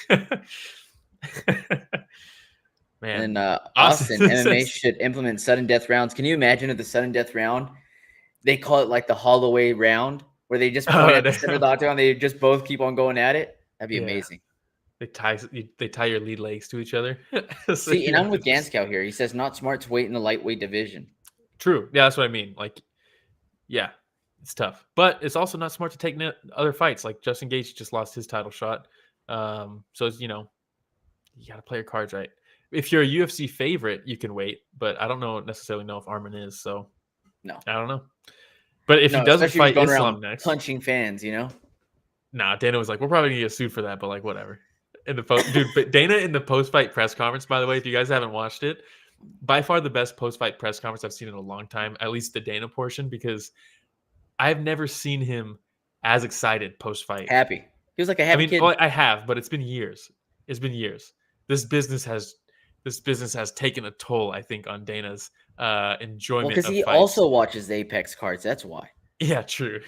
Man. And Austin, MMA should implement sudden death rounds. Can you imagine if the sudden death round, they call it like the Holloway round, where they just point at the center of the octagon, they just both keep on going at it? That'd be amazing. They tie your lead legs to each other. See, and I'm with Ganskow here. He says not smart to wait in the lightweight division. True. Yeah, that's what I mean. Like, yeah, it's tough. But it's also not smart to take other fights. Like Justin Gaethje just lost his title shot. So, it's, you got to play your cards right. If you're a UFC favorite, you can wait. But I don't necessarily know if Arman is. So, no. I don't know. But if he doesn't especially if he's fight going Islam around next, punching fans, nah, Dana was like, we're probably gonna get sued for that, but like whatever. In the post, dude, but Dana in the post-fight press conference, by the way, if you guys haven't watched it, by far the best post-fight press conference I've seen in a long time, at least the Dana portion, because I've never seen him as excited post-fight. Happy. He was like a happy kid. I have, but it's been years. It's been years. This business has taken a toll, I think, on Dana's enjoyment. Because he fights. also watches the Apex cards. That's why. Yeah, true.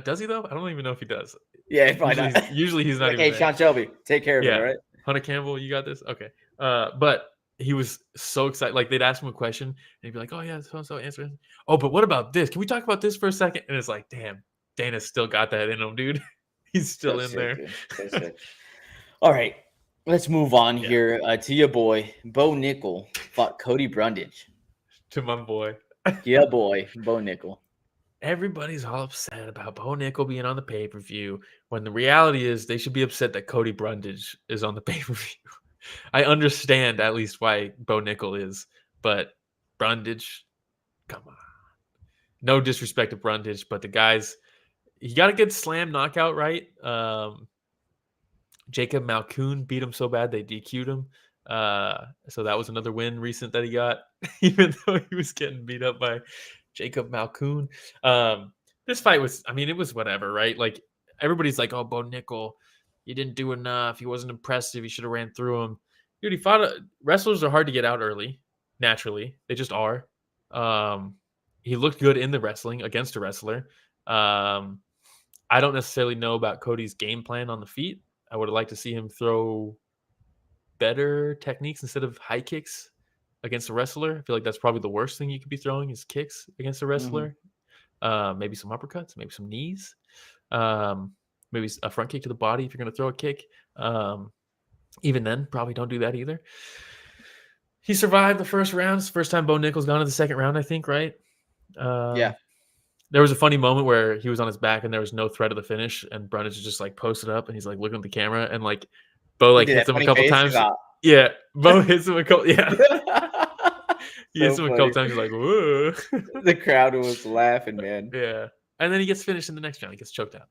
Does he though? I don't even know if he does. Yeah, probably usually he's not like, even. Hey, Sean Shelby, take care of it, right? Hunter Campbell, you got this. Okay. But he was so excited. Like they'd ask him a question, and he'd be like, "Oh yeah, so answer." Oh, but what about this? Can we talk about this for a second? And it's like, damn, Dana's still got that in him, dude. He's still in there. So all right, let's move on here to your boy Bo Nickal fought Cody Brundage. To my boy. Yeah, boy, Bo Nickal. Everybody's all upset about Bo Nickal being on the pay-per-view when the reality is they should be upset that Cody Brundage is on the pay-per-view. I understand at least why Bo Nickal is, but Brundage, come on. No disrespect to Brundage, but the guys, he got a good slam knockout, right? Jacob Malkoun beat him so bad they DQ'd him. So that was another win recent that he got, even though he was getting beat up by Jacob Malkoun. This fight was, it was whatever, right? Like everybody's like, oh, Bo Nickal, he didn't do enough. He wasn't impressive. He should have ran through him. Dude, he fought. Wrestlers are hard to get out early, naturally. They just are. He looked good in the wrestling against a wrestler. I don't necessarily know about Cody's game plan on the feet. I would have liked to see him throw better techniques instead of high kicks against a wrestler. I feel like that's probably the worst thing you could be throwing is kicks against a wrestler. Maybe some uppercuts, maybe some knees, maybe a front kick to the body if you're going to throw a kick. Even then, probably don't do that either. He survived the first round. It's the first time Bo Nickal's gone to the second round, I think, right? Yeah. There was a funny moment where he was on his back and there was no threat of the finish, and Brundage just like posted up and he's like looking at the camera, and like Bo like hits him a couple times. Yeah, Bo hits him a couple. Yeah, he hits him a couple times. He's like, whoa. The crowd was laughing, man. Yeah, and then he gets finished in the next round. He gets choked out.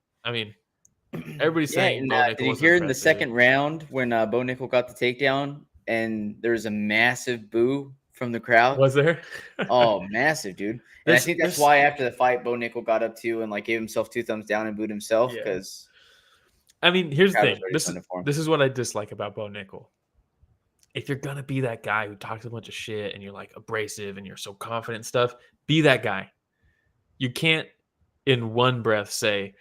Everybody's saying. And, did you hear in the second round when Bo Nickal got the takedown and there was a massive boo from the crowd? Was there? Oh, massive, dude. And I think that's why after the fight, Bo Nickal got up too and like gave himself 2 thumbs down and booed himself because. Here's the thing. This is what I dislike about Bo Nickal. If you're gonna be that guy who talks a bunch of shit and you're like abrasive and you're so confident and stuff, be that guy. You can't in one breath say,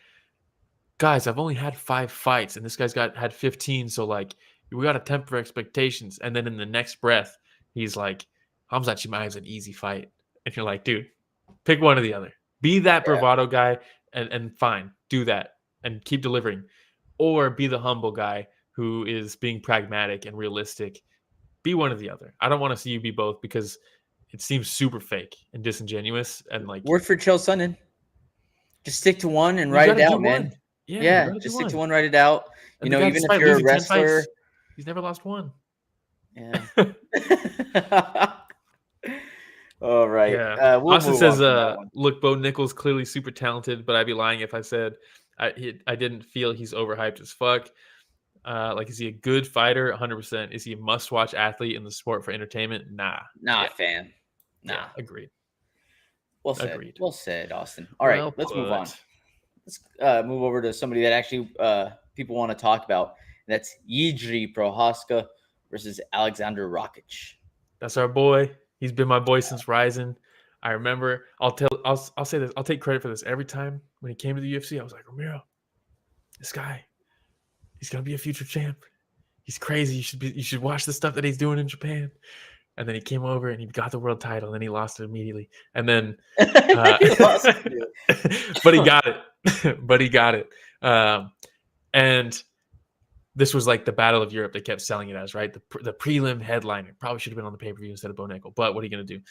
guys, I've only had 5 fights and this guy's had 15, so like we got to temper expectations. And then in the next breath, he's like, Khamzat Chimaev's an easy fight. And you're like, dude, pick one or the other. Be that bravado guy and fine, do that and keep delivering. Or be the humble guy who is being pragmatic and realistic. Be one or the other. I don't want to see you be both because it seems super fake and disingenuous. And like, word for Chael Sonnen. Just stick to one and write it out, man. Yeah, just stick to one, write it out. And even if you're a wrestler, he's never lost one. Yeah. All right. Yeah. Austin says, look, Bo Nickal's clearly super talented, but I'd be lying if I said I didn't feel he's overhyped as fuck. Like, is he a good fighter? 100%. Is he a must-watch athlete in the sport for entertainment? Nah. Not a fan. Nah. Yeah, agreed. Well said. Agreed. Well said, Austin. All right, let's move on. Let's move over to somebody that actually people want to talk about. That's Jiří Procházka versus Aleksandar Rakić. That's our boy. He's been my boy since Rising. I remember. I'll say this. I'll take credit for this. Every time when he came to the UFC, I was like, Ramiro, this guy, he's gonna be a future champ. He's crazy. You should watch the stuff that he's doing in Japan. And then he came over and he got the world title, and then he lost it immediately. And then, but he got it. And this was like the Battle of Europe. They kept selling it as, right? The prelim headliner. Probably should have been on the pay-per-view instead of Bo Nickal. But what are you going to do?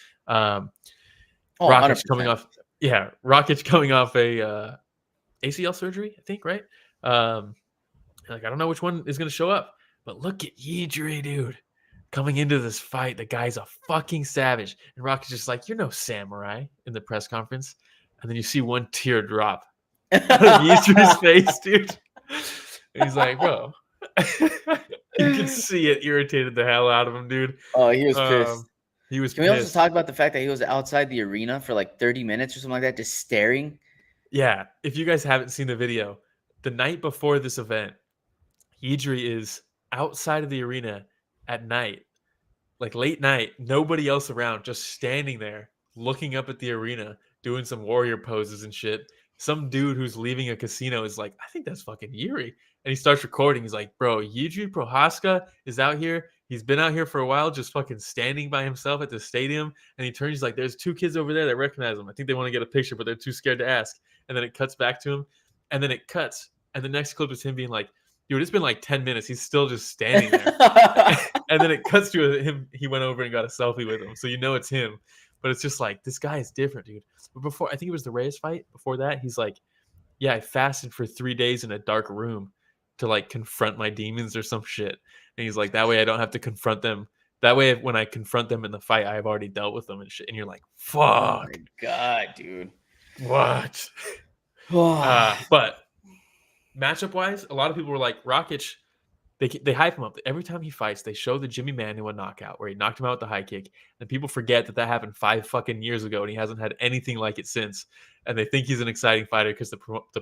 Rakić coming off. Yeah, Rakić coming off a ACL surgery, I think, right? Like, I don't know which one is going to show up. But look at Jiří, dude. Coming into this fight, the guy's a fucking savage. And Rakić is just like, you're no samurai in the press conference. and then you see one tear drop out of Yidri's face, dude. And he's like, bro. You could see it irritated the hell out of him, dude. Oh, he was pissed. He was Can we also talk about the fact that he was outside the arena for like 30 minutes or something like that, just staring? Yeah. If you guys haven't seen the video, the night before this event, Jiří is outside of the arena at night, like late night, nobody else around, just standing there, looking up at the arena, doing some warrior poses and shit. Some dude who's leaving a casino is like, I think that's fucking Jiří. And he starts recording. He's like, bro, Jiří Procházka is out here. He's been out here for a while, just fucking standing by himself at the stadium. And he turns, he's like, there's 2 kids over there that recognize him. I think they want to get a picture, but they're too scared to ask. And then it cuts back to him. And then it cuts. And the next clip is him being like, dude, it's been like 10 minutes. He's still just standing there. And then it cuts to him. He went over and got a selfie with him. So you know it's him. But it's just like, this guy is different, dude. But before, I think it was the Reyes fight. Before that, he's like, yeah, I fasted for 3 days in a dark room to like confront my demons or some shit. And he's like, that way I don't have to confront them. That way, when I confront them in the fight, I've already dealt with them and shit. And you're like, fuck. Oh my God, dude. What? But matchup wise, a lot of people were like, Rakić, they hype him up. Every time he fights, they show the Jimmy Manuwa knockout where he knocked him out with the high kick. And people forget that happened 5 fucking years ago and he hasn't had anything like it since. And they think he's an exciting fighter because the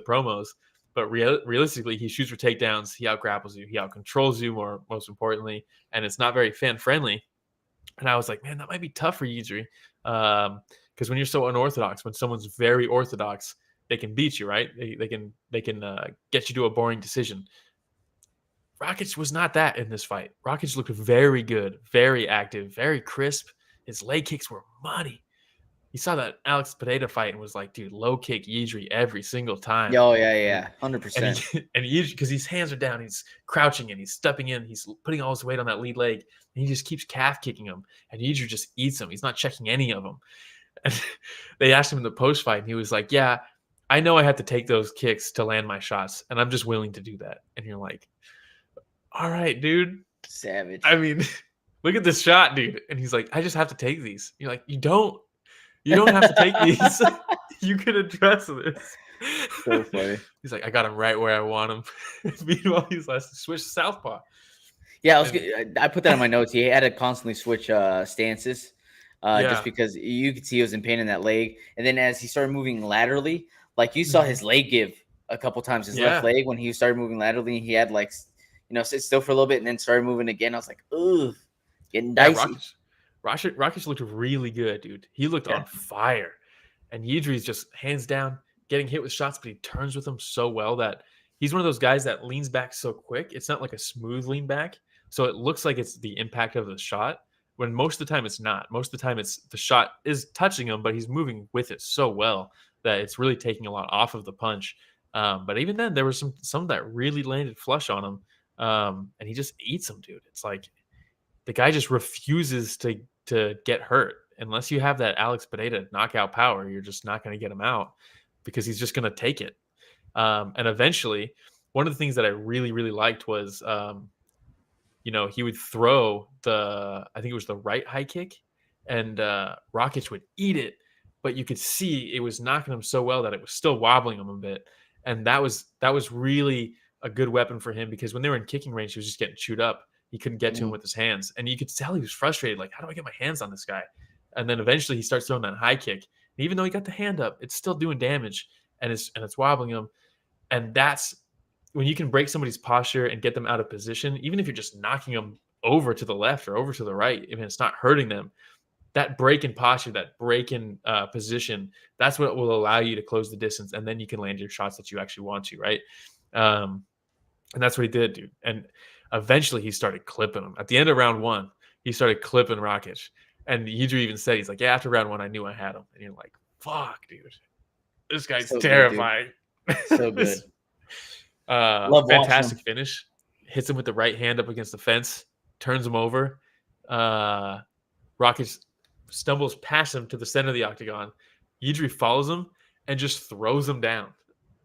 promos. But realistically, he shoots for takedowns. He out-grapples you. He out-controls you, most importantly. And it's not very fan-friendly. And I was like, man, that might be tough for Jiří. Because when you're so unorthodox, when someone's very orthodox, they can beat you, right? They can get you to a boring decision. Rakić was not that in this fight. Rakić looked very good, very active, very crisp. His leg kicks were money. He saw that Alex Pereira fight and was like, dude, low kick Jiří every single time. Oh, yeah. 100%. And Jiří, because his hands are down, he's crouching and he's stepping in, he's putting all his weight on that lead leg, and he just keeps calf kicking him. And Jiří just eats him. He's not checking any of them. And they asked him in the post fight, and he was like, yeah, I know I have to take those kicks to land my shots, and I'm just willing to do that. And you're like, all right, dude. Savage. I mean, look at this shot, dude. And he's like, I just have to take these. You're like, you don't have to take these. You can address this. So funny. He's like, I got him right where I want him. Meanwhile, he's like, switch southpaw. Yeah, I put that on my notes. He had to constantly switch stances just because you could see he was in pain in that leg. And then as he started moving laterally, like you saw his leg give a couple times, his left leg when he started moving laterally. He had like, sit still for a little bit and then started moving again. I was like, ugh, getting dicey. Rakić looked really good, dude. He looked on fire. And Jiří's just hands down getting hit with shots, but he turns with them so well that he's one of those guys that leans back so quick. It's not like a smooth lean back. So it looks like it's the impact of the shot, when most of the time it's not. Most of the time it's the shot is touching him, but he's moving with it so well that it's really taking a lot off of the punch. But even then, there was some that really landed flush on him. And he just eats them, dude. It's like the guy just refuses to get hurt. Unless you have that Alex Pereira knockout power, you're just not going to get him out because he's just going to take it. And eventually, one of the things that I really, really liked was, he would throw I think it was the right high kick, and Rakić would eat it, but you could see it was knocking him so well that it was still wobbling him a bit. And that was really a good weapon for him, because when they were in kicking range, he was just getting chewed up. He couldn't get to him with his hands. And you could tell he was frustrated. Like, how do I get my hands on this guy? And then eventually he starts throwing that high kick. And even though he got the hand up, it's still doing damage, and it's wobbling him. And that's when you can break somebody's posture and get them out of position, even if you're just knocking them over to the left or over to the right, even if it's not hurting them. That break in posture, that break in position, that's what will allow you to close the distance, and then you can land your shots that you actually want to, right? And that's what he did, dude. And eventually he started clipping him. At the end of round 1, he started clipping Rakić. And Jiří even said, he's like, yeah, after round 1, I knew I had him. And you're like, fuck, dude. This guy's so terrifying. Good, so good. Fantastic finish. Hits him with the right hand up against the fence. Turns him over. Rakić stumbles past him to the center of the octagon. Jiří follows him and just throws him down.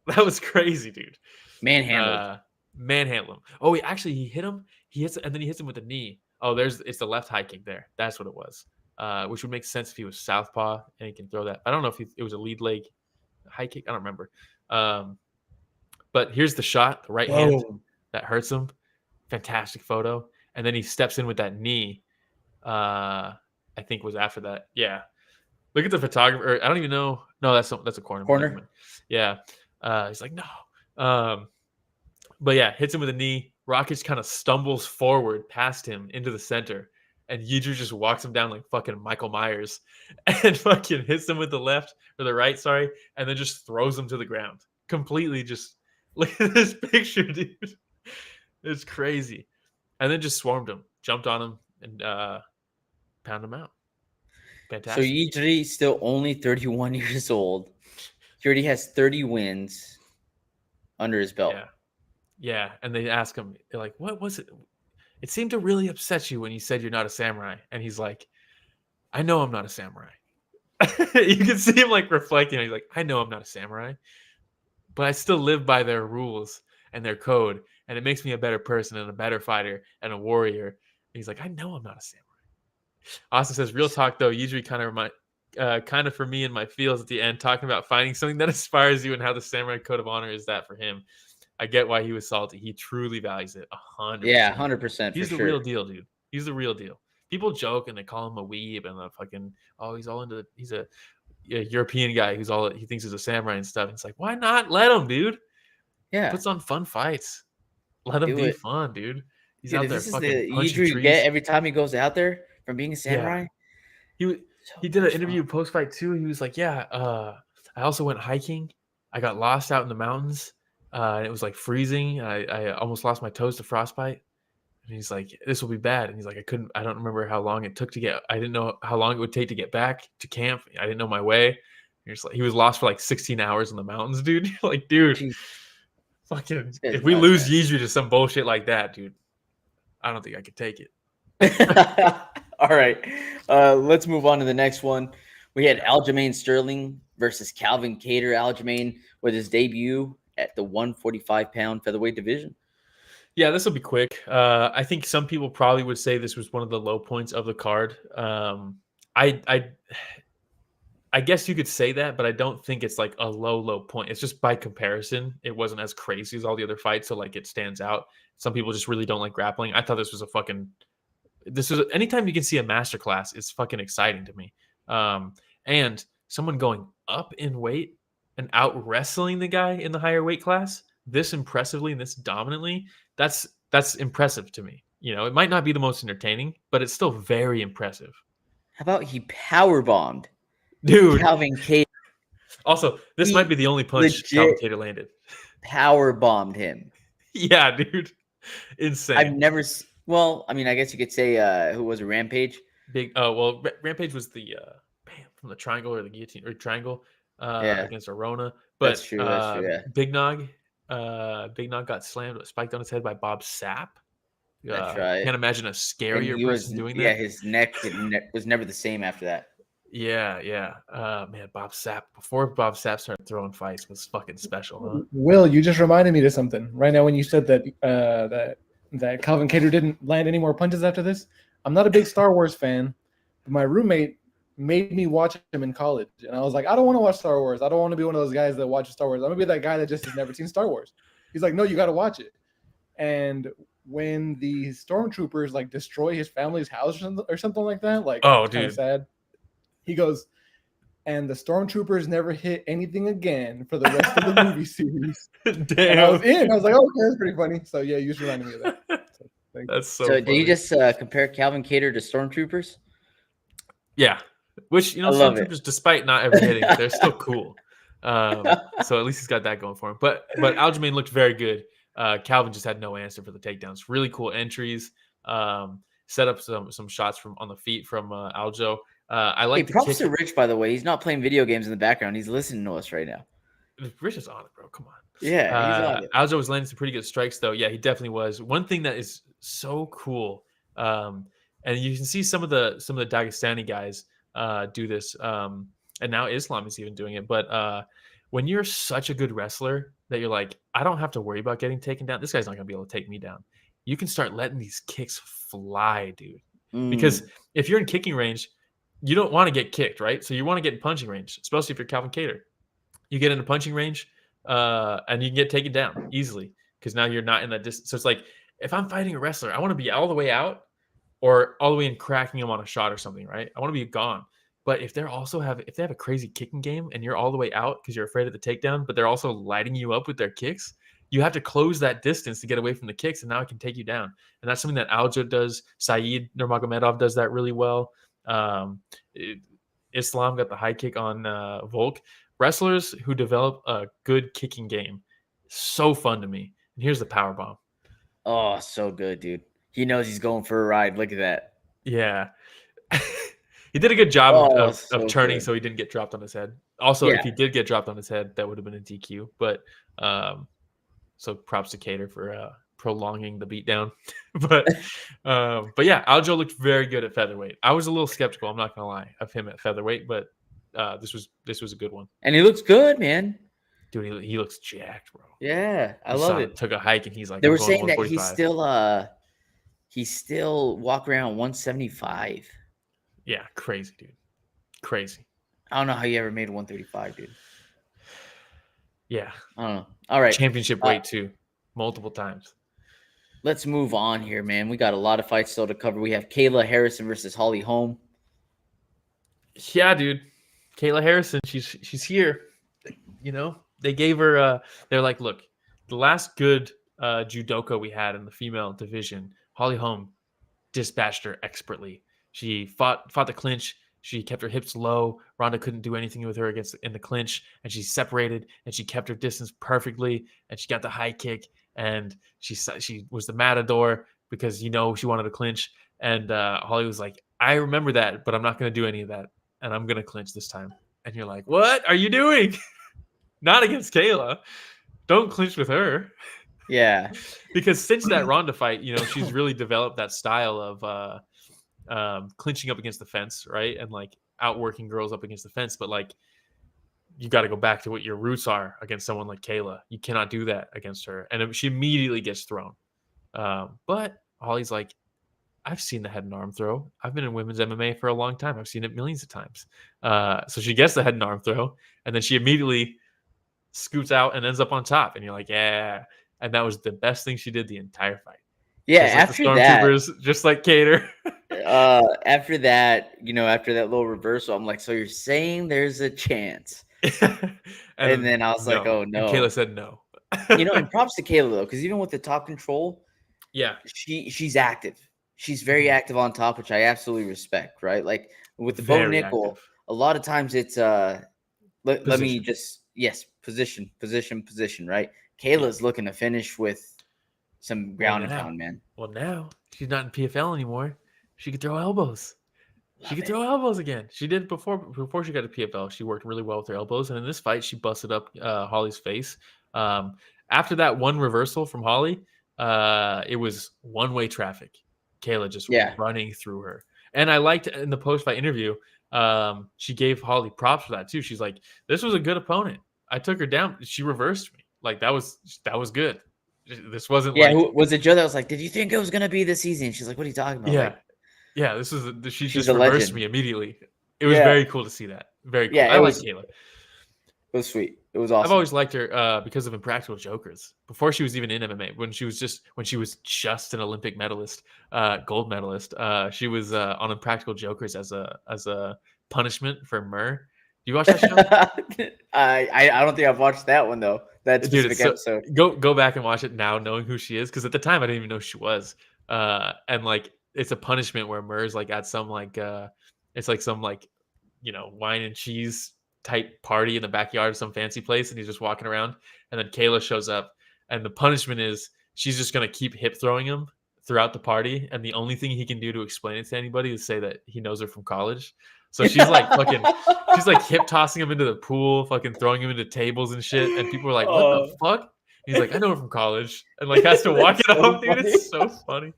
That was crazy, dude. Manhandled him. Oh, he hit him. And then he hits him with the knee. Oh, it's the left high kick there. That's what it was. Which would make sense if he was southpaw and he can throw that. I don't know if it was a lead leg high kick. I don't remember. But here's the shot, the right hand that hurts him. Fantastic photo. And then he steps in with that knee. I think was after that. Yeah. Look at the photographer. I don't even know. No, that's a corner. Corner. Yeah. He's like, no. But yeah, hits him with a knee. Rakić kind of stumbles forward past him into the center. And Jiří just walks him down like fucking Michael Myers and fucking hits him with the left or the right, sorry, and then just throws him to the ground. Completely just look at this picture, dude. It's crazy. And then just swarmed him, jumped on him, and pound him out. Fantastic. So Jiří still only 31 years old. He already has 30 wins under his belt. Yeah. And they ask him, they're like, what was it? It seemed to really upset you when you said you're not a samurai. And he's like, I know I'm not a samurai. You can see him like reflecting. He's like, I know I'm not a samurai, but I still live by their rules and their code. And it makes me a better person and a better fighter and a warrior. And he's like, I know I'm not a samurai. Austin says, real talk though, Jiří kind of for me in my feels at the end, talking about finding something that inspires you and how the samurai code of honor is that for him. I get why he was salty. He truly values it 100%. Yeah, 100%. He's the real deal, dude. He's the real deal. People joke and they call him a weeb and he's all into he's a European guy who's all he thinks is a samurai and stuff. And it's like, why not let him, dude? Yeah, puts on fun fights. Let him be fun, dude. He's out there fucking punching trees. Get every time he goes out there from being a samurai. Yeah. He did an interview post fight too. He was like, I also went hiking. I got lost out in the mountains. And it was like freezing. I almost lost my toes to frostbite. And he's like, this will be bad. And he's like, I don't remember how long it took to get, I didn't know how long it would take to get back to camp. I didn't know my way. He was lost for like 16 hours in the mountains, dude. You're like, dude, fucking, if we lose Jiří to some bullshit like that, dude, I don't think I could take it. All right. Let's move on to the next one. We had Aljamain Sterling versus Calvin Kattar. Aljamain with his debut at the 145-pound featherweight division. Yeah, this will be quick. I think some people probably would say this was one of the low points of the card. I guess you could say that, but I don't think it's like a low point. It's just by comparison, it wasn't as crazy as all the other fights, so like it stands out. Some people just really don't like grappling. I thought this was anytime you can see a masterclass, it's fucking exciting to me. And someone going up in weight and out wrestling the guy in the higher weight class this impressively and this dominantly, that's impressive to me. You know, it might not be the most entertaining, but it's still very impressive. How about he power bombed, dude? Calvin Kattar. Also, this might be the only punch Calvin Kattar landed. Power bombed him. Yeah, dude, insane. I've never. Well, I mean, I guess you could say who was a Rampage. Rampage was the from the triangle or the guillotine or triangle against Arona. But that's true. Yeah. Big Nog got spiked on his head by Bob Sapp. That's right. Can't imagine a scarier person doing that. Yeah, his neck was never the same after that. Yeah. Man, Bob Sapp, before Bob Sapp started throwing fights, was fucking special, huh? Will, you just reminded me of something right now when you said that that Calvin Kattar didn't land any more punches after this. I'm not a big Star Wars fan, but my roommate made me watch him in college. And I was like, I don't want to watch Star Wars. I don't want to be one of those guys that watches Star Wars. I'm going to be that guy that just has never seen Star Wars. He's like, no, you got to watch it. And when the stormtroopers like destroy his family's house or something like that, like, oh, it's kind of sad. He goes, and the stormtroopers never hit anything again for the rest of the movie series. Damn. And I was in. I was like, oh, okay, that's pretty funny. So yeah, you just reminded me of that. That's so funny. Did you just compare Calvin Kattar to stormtroopers? Yeah. Which, stormtroopers, despite not ever hitting, they're still cool. So at least he's got that going for him. But Aljamain looked very good. Calvin just had no answer for the takedowns. Really cool entries. Set up some shots from on the feet from Aljo. I like. Props to Rich, by the way. He's not playing video games in the background. He's listening to us right now. Rich is on it, bro. Come on. Yeah, he's on it. Aljo was landing some pretty good strikes, though. Yeah, he definitely was. One thing that is so cool, and you can see some of the Dagestani guys do this, and now Islam is even doing it. But when you're such a good wrestler that you're like, I don't have to worry about getting taken down. This guy's not gonna be able to take me down. You can start letting these kicks fly, dude. Because if you're in kicking range, you don't want to get kicked, right? So you want to get in punching range, especially if you're Calvin Kattar. you get into punching range, and you can get taken down easily because now you're not in that distance. So it's like if I'm fighting a wrestler, I want to be all the way out or all the way in cracking him on a shot or something, right? I want to be gone. But if they have a crazy kicking game and you're all the way out because you're afraid of the takedown, but they're also lighting you up with their kicks, you have to close that distance to get away from the kicks, and now it can take you down. And that's something that Aljo does. Saeed Nurmagomedov does that really well. Islam got the high kick on Volk. Wrestlers who develop a good kicking game, so fun to me. And here's the power bomb. Oh, so good, dude. He knows he's going for a ride. Look at that. Yeah. He did a good job of turning so he didn't get dropped on his head. Also, if he did get dropped on his head, that would have been a DQ. But so props to Kattar for prolonging the beatdown. but yeah, Aljo looked very good at featherweight. I was a little skeptical, I'm not gonna lie, of him at featherweight, but this was a good one. And he looks good, man. Dude, he looks jacked, bro. Yeah, I love it. Took a hike and he's like, they were saying that he's still walk around 175. Yeah, crazy, dude. Crazy. I don't know how you ever made 135, dude. Yeah. I don't know. All right. Championship weight too. Multiple times. Let's move on here, man. We got a lot of fights still to cover. We have Kayla Harrison versus Holly Holm. Yeah, dude. Kayla Harrison, she's here. You know, they gave her they're like, look, the last good judoka we had in the female division, Holly Holm dispatched her expertly. She fought the clinch. She kept her hips low. Ronda couldn't do anything with her in the clinch, and she separated and she kept her distance perfectly. And she got the high kick, and she was the matador because she wanted to clinch. And Holly was like, "I remember that, but I'm not going to do any of that, and I'm going to clinch this time." And you're like, "What are you doing? Not against Kayla. Don't clinch with her." Yeah, because since that Ronda fight, she's really developed that style of clinching up against the fence, right? And like outworking girls up against the fence. But like, you got to go back to what your roots are against someone like Kayla. You cannot do that against her. And she immediately gets thrown. But Holly's like, I've seen the head and arm throw. I've been in women's MMA for a long time. I've seen it millions of times. So she gets the head and arm throw, and then she immediately scoots out and ends up on top. And you're like, yeah. And that was the best thing she did the entire fight. Yeah, just after like the Stormtroopers, just like Kattar. After that, after that little reversal, I'm like, so you're saying there's a chance? and then I was like, oh no. And Kayla said no. And props to Kayla though, because even with the top control, yeah, she's active. She's very active on top, which I absolutely respect. Right, like with the Bo Nickal, a lot of times it's let me just position, right? Kayla's looking to finish with some ground and pound, man. Well, now she's not in PFL anymore. She could throw elbows. She could throw elbows again. She did before she got to PFL. She worked really well with her elbows, and in this fight, she busted up Holly's face. After that one reversal from Holly, it was one-way traffic. Kayla just running through her, and I liked in the post-fight interview. She gave Holly props for that too. She's like, "This was a good opponent. I took her down. She reversed me. Like that was good." This wasn't was it Joe that was like, did you think it was going to be this easy? And she's like, what are you talking about? Yeah, she just reversed me immediately. It was very cool to see that. Very cool. I like Kayla. It was sweit. It was awesome. I've always liked her because of Impractical Jokers. Before she was even in MMA, when she was just an Olympic medalist, gold medalist, she was on Impractical Jokers as a punishment for Murr. Do you watch that show? I don't think I've watched that one though. That specific episode. Go back and watch it now, knowing who she is, because at the time I didn't even know who she was. And like it's a punishment where Murr's like at some it's like some wine and cheese type party in the backyard of some fancy place, and he's just walking around, and then Kayla shows up, and the punishment is she's just gonna keep hip throwing him throughout the party, and the only thing he can do to explain it to anybody is say that he knows her from college. So she's like she's like hip tossing him into the pool, fucking throwing him into tables and shit. And people are like, what the fuck? He's like, I know her from college. And like has to walk it off, dude. It's so funny.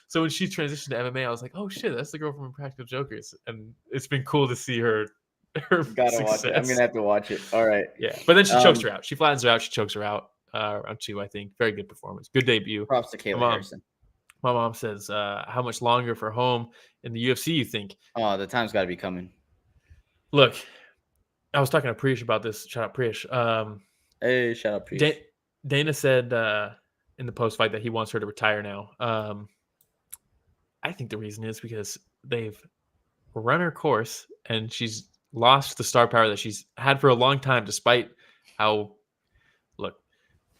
So when she transitioned to MMA, I was like, oh shit, that's the girl from Impractical Jokers. And it's been cool to see her Gotta watch it. I'm gonna have to watch it. All right. Yeah. But then she chokes her out. She flattens her out, she chokes her out. Round 2, I think. Very good performance. Good debut. Props to Kayla Harrison. My mom says, how much longer for Holm in the UFC you think? Oh, the time's got to be coming. Look, I was talking to Priyash about this. Shout out Priyash. Hey, shout out Priyash. Dana said in the post fight that he wants her to retire now. I think the reason is because they've run her course and she's lost the star power that she's had for a long time, despite how, look,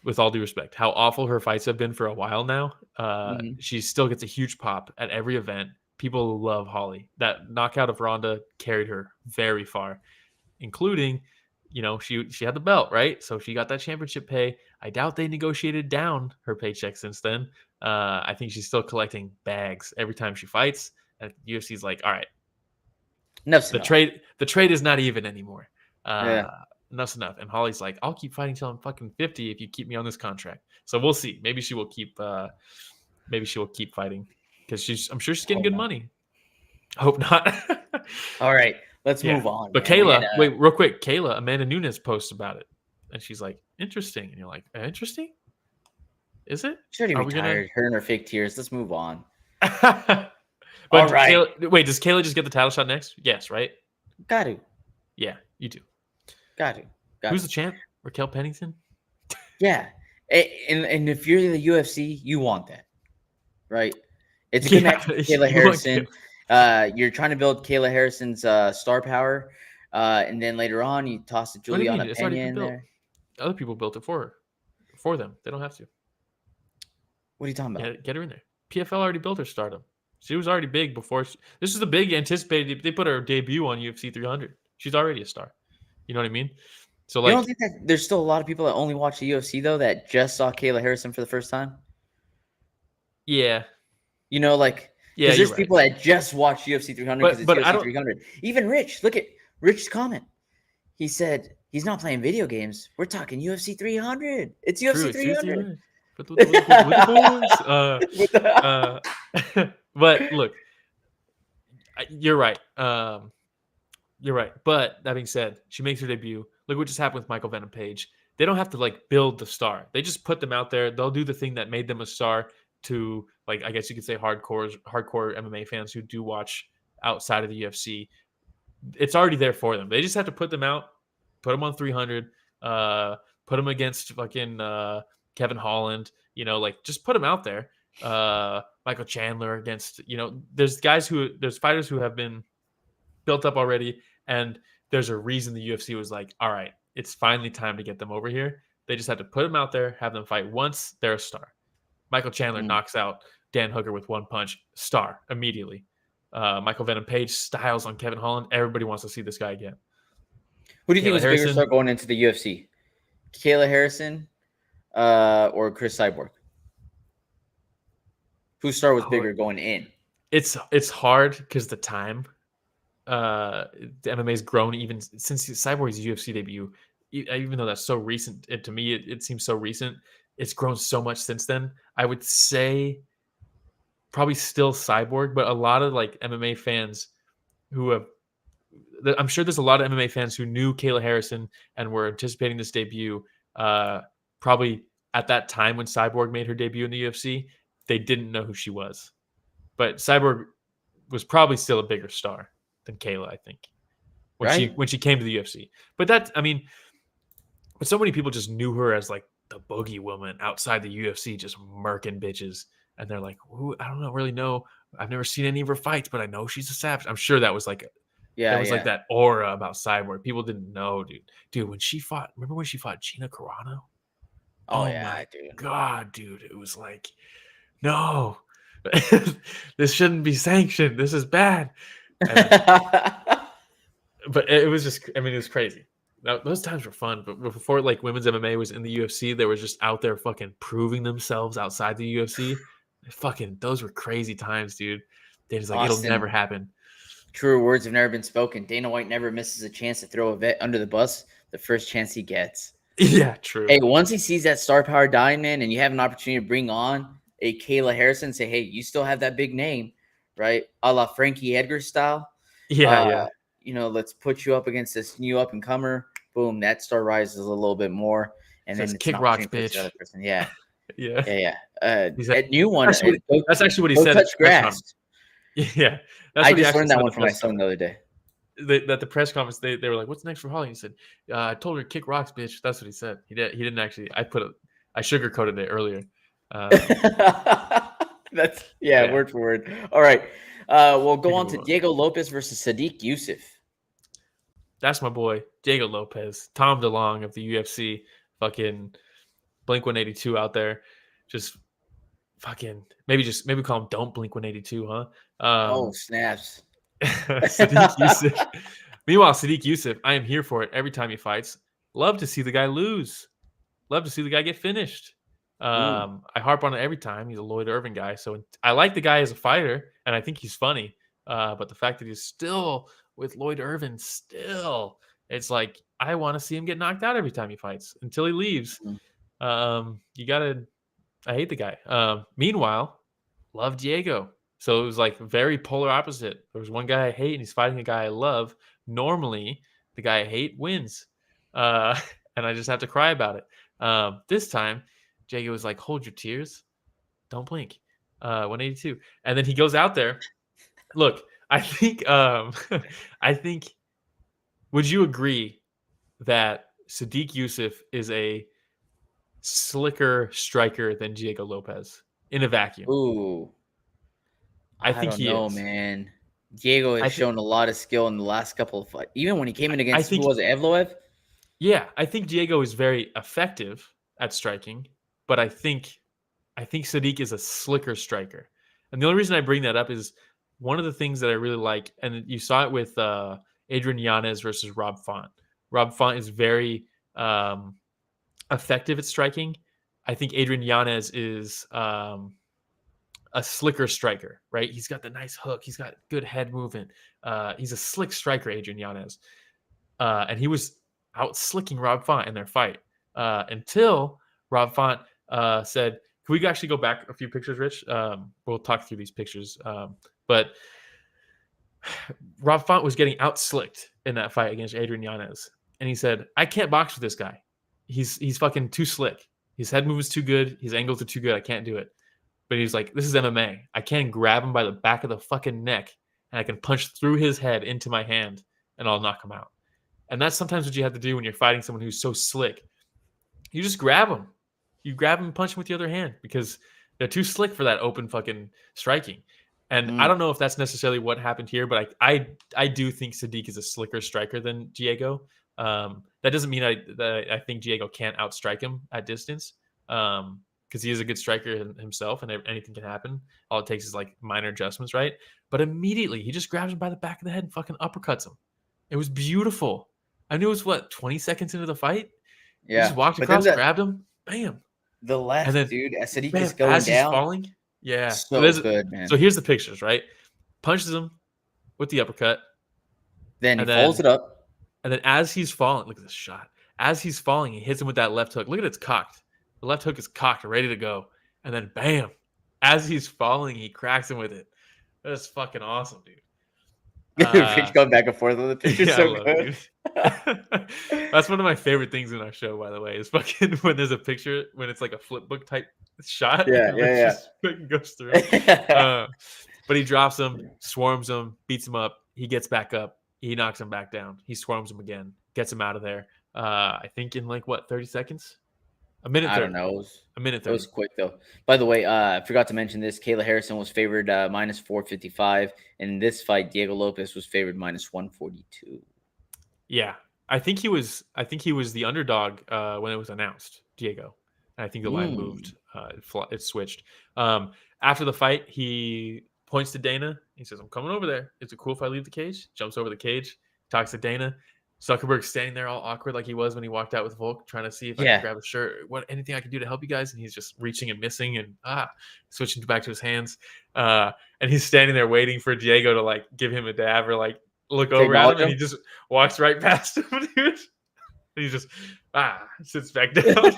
with all due respect, how awful her fights have been for a while now. She still gets a huge pop at every event. People love Holly. That knockout of Ronda carried her very far, including, she had the belt, right? So she got that championship pay. I doubt they negotiated down her paycheck since then. I think she's still collecting bags every time she fights. And UFC's like, all right, the trade is not even anymore. Enough's enough. And Holly's like, I'll keep fighting till I'm fucking 50 if you keep me on this contract. So we'll see. Maybe she will keep fighting because I'm sure she's getting good money. I hope not. All right, let's move on. But man. Kayla, wait, real quick. Kayla, Amanda Nunes posts about it, and she's like, interesting. And you're like, interesting? Is it? She's already retired. Her and her fake tears. Let's move on. But all right. Does Kayla just get the title shot next? Yes, right? Got to. Yeah, you do. Got to. Who's the champ? Raquel Pennington? Yeah. And if you're in the UFC, you want that, right? It's a good match with Kayla Harrison. You're trying to build Kayla Harrison's star power. And then later on, you toss the Juliana Pena in there. Other people built it for them. They don't have to. What are you talking about? Get her in there. PFL already built her stardom. She was already big before. This is a big anticipated. They put her debut on UFC 300. She's already a star. You know what I mean? So you don't think that there's still a lot of people that only watch the UFC though that just saw Kayla Harrison for the first time? Yeah. There's people that just watch UFC 300 because it's UFC 300. Even Rich, look at Rich's comment. He said he's not playing video games. We're talking UFC 300. It's UFC 300. With the boys. But look, you're right. You're right. But that being said, she makes her debut. Look what just happened with Michael Venom Page. They don't have to build the star. They just put them out there. They'll do the thing that made them a star to I guess you could say hardcore MMA fans who do watch outside of the UFC. It's already there for them. They just have to put them out, put them on 300, put them against fucking Kevin Holland, just put them out there. Michael Chandler against, there's fighters who have been built up already. And there's a reason the UFC was like, all right, it's finally time to get them over here. They just have to put them out there, have them fight once, they're a star. Michael Chandler knocks out Dan Hooker with one punch, star immediately. Michael Venom Page styles on Kevin Holland. Everybody wants to see this guy again. Who do you think was bigger star going into the UFC? Kayla Harrison or Chris Cyborg? Whose star was bigger going in? It's hard because the time. The MMA's grown even since Cyborg's UFC debut. Even though that's so recent, to me it seems so recent. It's grown so much since then. I would say probably still Cyborg, but a lot of MMA fans I'm sure there's a lot of MMA fans who knew Kayla Harrison and were anticipating this debut. Probably at that time when Cyborg made her debut in the UFC, they didn't know who she was. But Cyborg was probably still a bigger star than Kayla, I think, when she came to the UFC. But but so many people just knew her as the boogie woman outside the UFC, just murking bitches. And they're like, I don't really know. I've never seen any of her fights, but I know she's a savage. I'm sure that was that aura about Cyborg. People didn't know, dude. When she fought, remember when she fought Gina Carano? Oh yeah, dude. God, dude, it was like, no, this shouldn't be sanctioned. This is bad. But it was just, it was crazy. Now, those times were fun, but before women's MMA was in the UFC, they were just out there fucking proving themselves outside the UFC. Those were crazy times, dude. They're just it'll never happen. Truer words have never been spoken. Dana White never misses a chance to throw a vet under the bus the first chance he gets. Yeah, true. Hey, once he sees that star power dying, man, and you have an opportunity to bring on a Kayla Harrison, say, hey, you still have that big name, right? A la Frankie Edgar style. Yeah. Let's put you up against this new up-and-comer. Boom, that star rises a little bit more. And then kick rocks, bitch. The other person. Yeah. Yeah. That new one. That's actually what he said. Touch grass. Yeah. I just learned that one from my son the other day. that the press conference they were like, "What's next for Holly?" He said, "I told her to kick rocks, bitch." That's what he said. He didn't actually. I sugarcoated it earlier. That's word for word. All right, we'll go on to Diego Lopes versus Sodiq Yusuff. That's my boy, Diego Lopes, Tom DeLonge of the UFC, fucking Blink 182 out there, just fucking maybe call him Don't Blink 182, huh? Oh snaps! Sodiq Yusuff. Meanwhile, Sodiq Yusuff, I am here for it every time he fights. Love to see the guy lose. Love to see the guy get finished. I harp on it every time. He's a Lloyd Irvin guy, so I like the guy as a fighter, and I think he's funny. But the fact that he's still with Lloyd Irvin, it's like I want to see him get knocked out every time he fights until he leaves. I hate the guy. Meanwhile, love Diego. So it was like very polar opposite. There was one guy I hate, and he's fighting a guy I love. Normally, the guy I hate wins, and I just have to cry about it. This time, Diego was like, "Hold your tears, don't blink." 182, and then he goes out there. Look, I think. Would you agree that Sodiq Yusuff is a slicker striker than Diego Lopes in a vacuum? Ooh, I think don't know, man. Diego has shown a lot of skill in the last couple of fights. Even when he came in against who was it, Evloev? Yeah, I think Diego is very effective at striking, but I think Sodiq is a slicker striker. And the only reason I bring that up is one of the things that I really like, and you saw it with Adrian Yanez versus Rob Font. Rob Font is very effective at striking. I think Adrian Yanez is a slicker striker, right? He's got the nice hook. He's got good head movement. He's a slick striker, Adrian Yanez. And he was out slicking Rob Font in their fight until Rob Font said, can we actually go back a few pictures, Rich? We'll talk through these pictures. But Rob Font was getting out slicked in that fight against Adrian Yanez. And he said, I can't box with this guy. He's fucking too slick. His head movement's too good. His angles are too good. I can't do it. But he's like, this is MMA. I can grab him by the back of the fucking neck and I can punch through his head into my hand and I'll knock him out. And that's sometimes what you have to do when you're fighting someone who's so slick. You just grab them. You grab them and punch them with the other hand because they're too slick for that open fucking striking. And I don't know if that's necessarily what happened here, but I do think Sodiq is a slicker striker than Diego. That doesn't mean I think Diego can't outstrike him at distance because he is a good striker himself and anything can happen. All it takes is like minor adjustments, right? But immediately he just grabs him by the back of the head and fucking uppercuts him. It was beautiful. I knew it was 20 seconds into the fight? Yeah. He just walked across, grabbed him, bam. The left, and then, dude, Sodiq is going as down. He's falling. Yeah. So good, man. So here's the pictures, right? Punches him with the uppercut. Then he folds it up. And then as he's falling, look at this shot. As he's falling, he hits him with that left hook. Look at it's cocked. The left hook is cocked, ready to go. And then bam. As he's falling, he cracks him with it. That's fucking awesome, dude. He's going back and forth on the picture. Yeah, so good. That's one of my favorite things in our show, by the way, is fucking when there's a picture when it's like a flip book type shot. Yeah. Just goes through. But he drops him, swarms him, beats him up. He gets back up. He knocks him back down. He swarms him again, gets him out of there. I think in 30 seconds? A minute 30. I don't know. A minute 30. It was quick, though. By the way, I forgot to mention this. Kayla Harrison was favored minus 455. In this fight, Diego Lopes was favored minus 142. Yeah. I think he was the underdog when it was announced, Diego. And I think the line moved. It switched. After the fight, he points to Dana. He says, I'm coming over there. Is it cool if I leave the cage? Jumps over the cage, talks to Dana. Zuckerberg's standing there all awkward like he was when he walked out with Volk, trying to see if I can grab a shirt. Anything I can do to help you guys? And he's just reaching and missing and switching back to his hands. And he's standing there waiting for Diego to give him a dab or look over at him. And he just walks right past him, dude. And he just sits back down.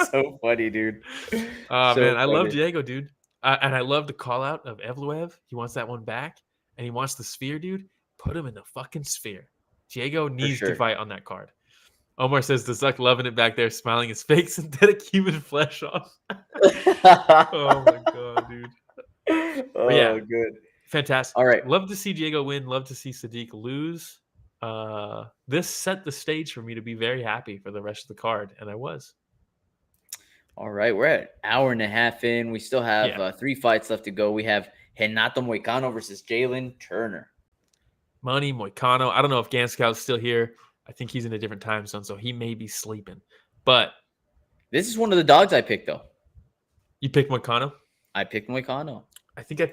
So funny, dude. Man, I love Diego, dude. And I love the call out of Evloev. He wants that one back. And he wants the sphere, dude. Put him in the fucking sphere. Diego needs to fight on that card. Omar says, the Zuck loving it back there, smiling his fake synthetic human flesh off. Oh, my God, dude. Good. Fantastic. All right. Love to see Diego win. Love to see Sodiq lose. This set the stage for me to be very happy for the rest of the card, and I was. All right, we're at an hour and a half in. We still have 3 fights left to go. We have Renato Moicano versus Jalin Turner. Money, Moicano. I don't know if Ganskow's still here. I think he's in a different time zone, so he may be sleeping. But this is one of the dogs I picked, though. You picked Moicano? I picked Moicano. I think I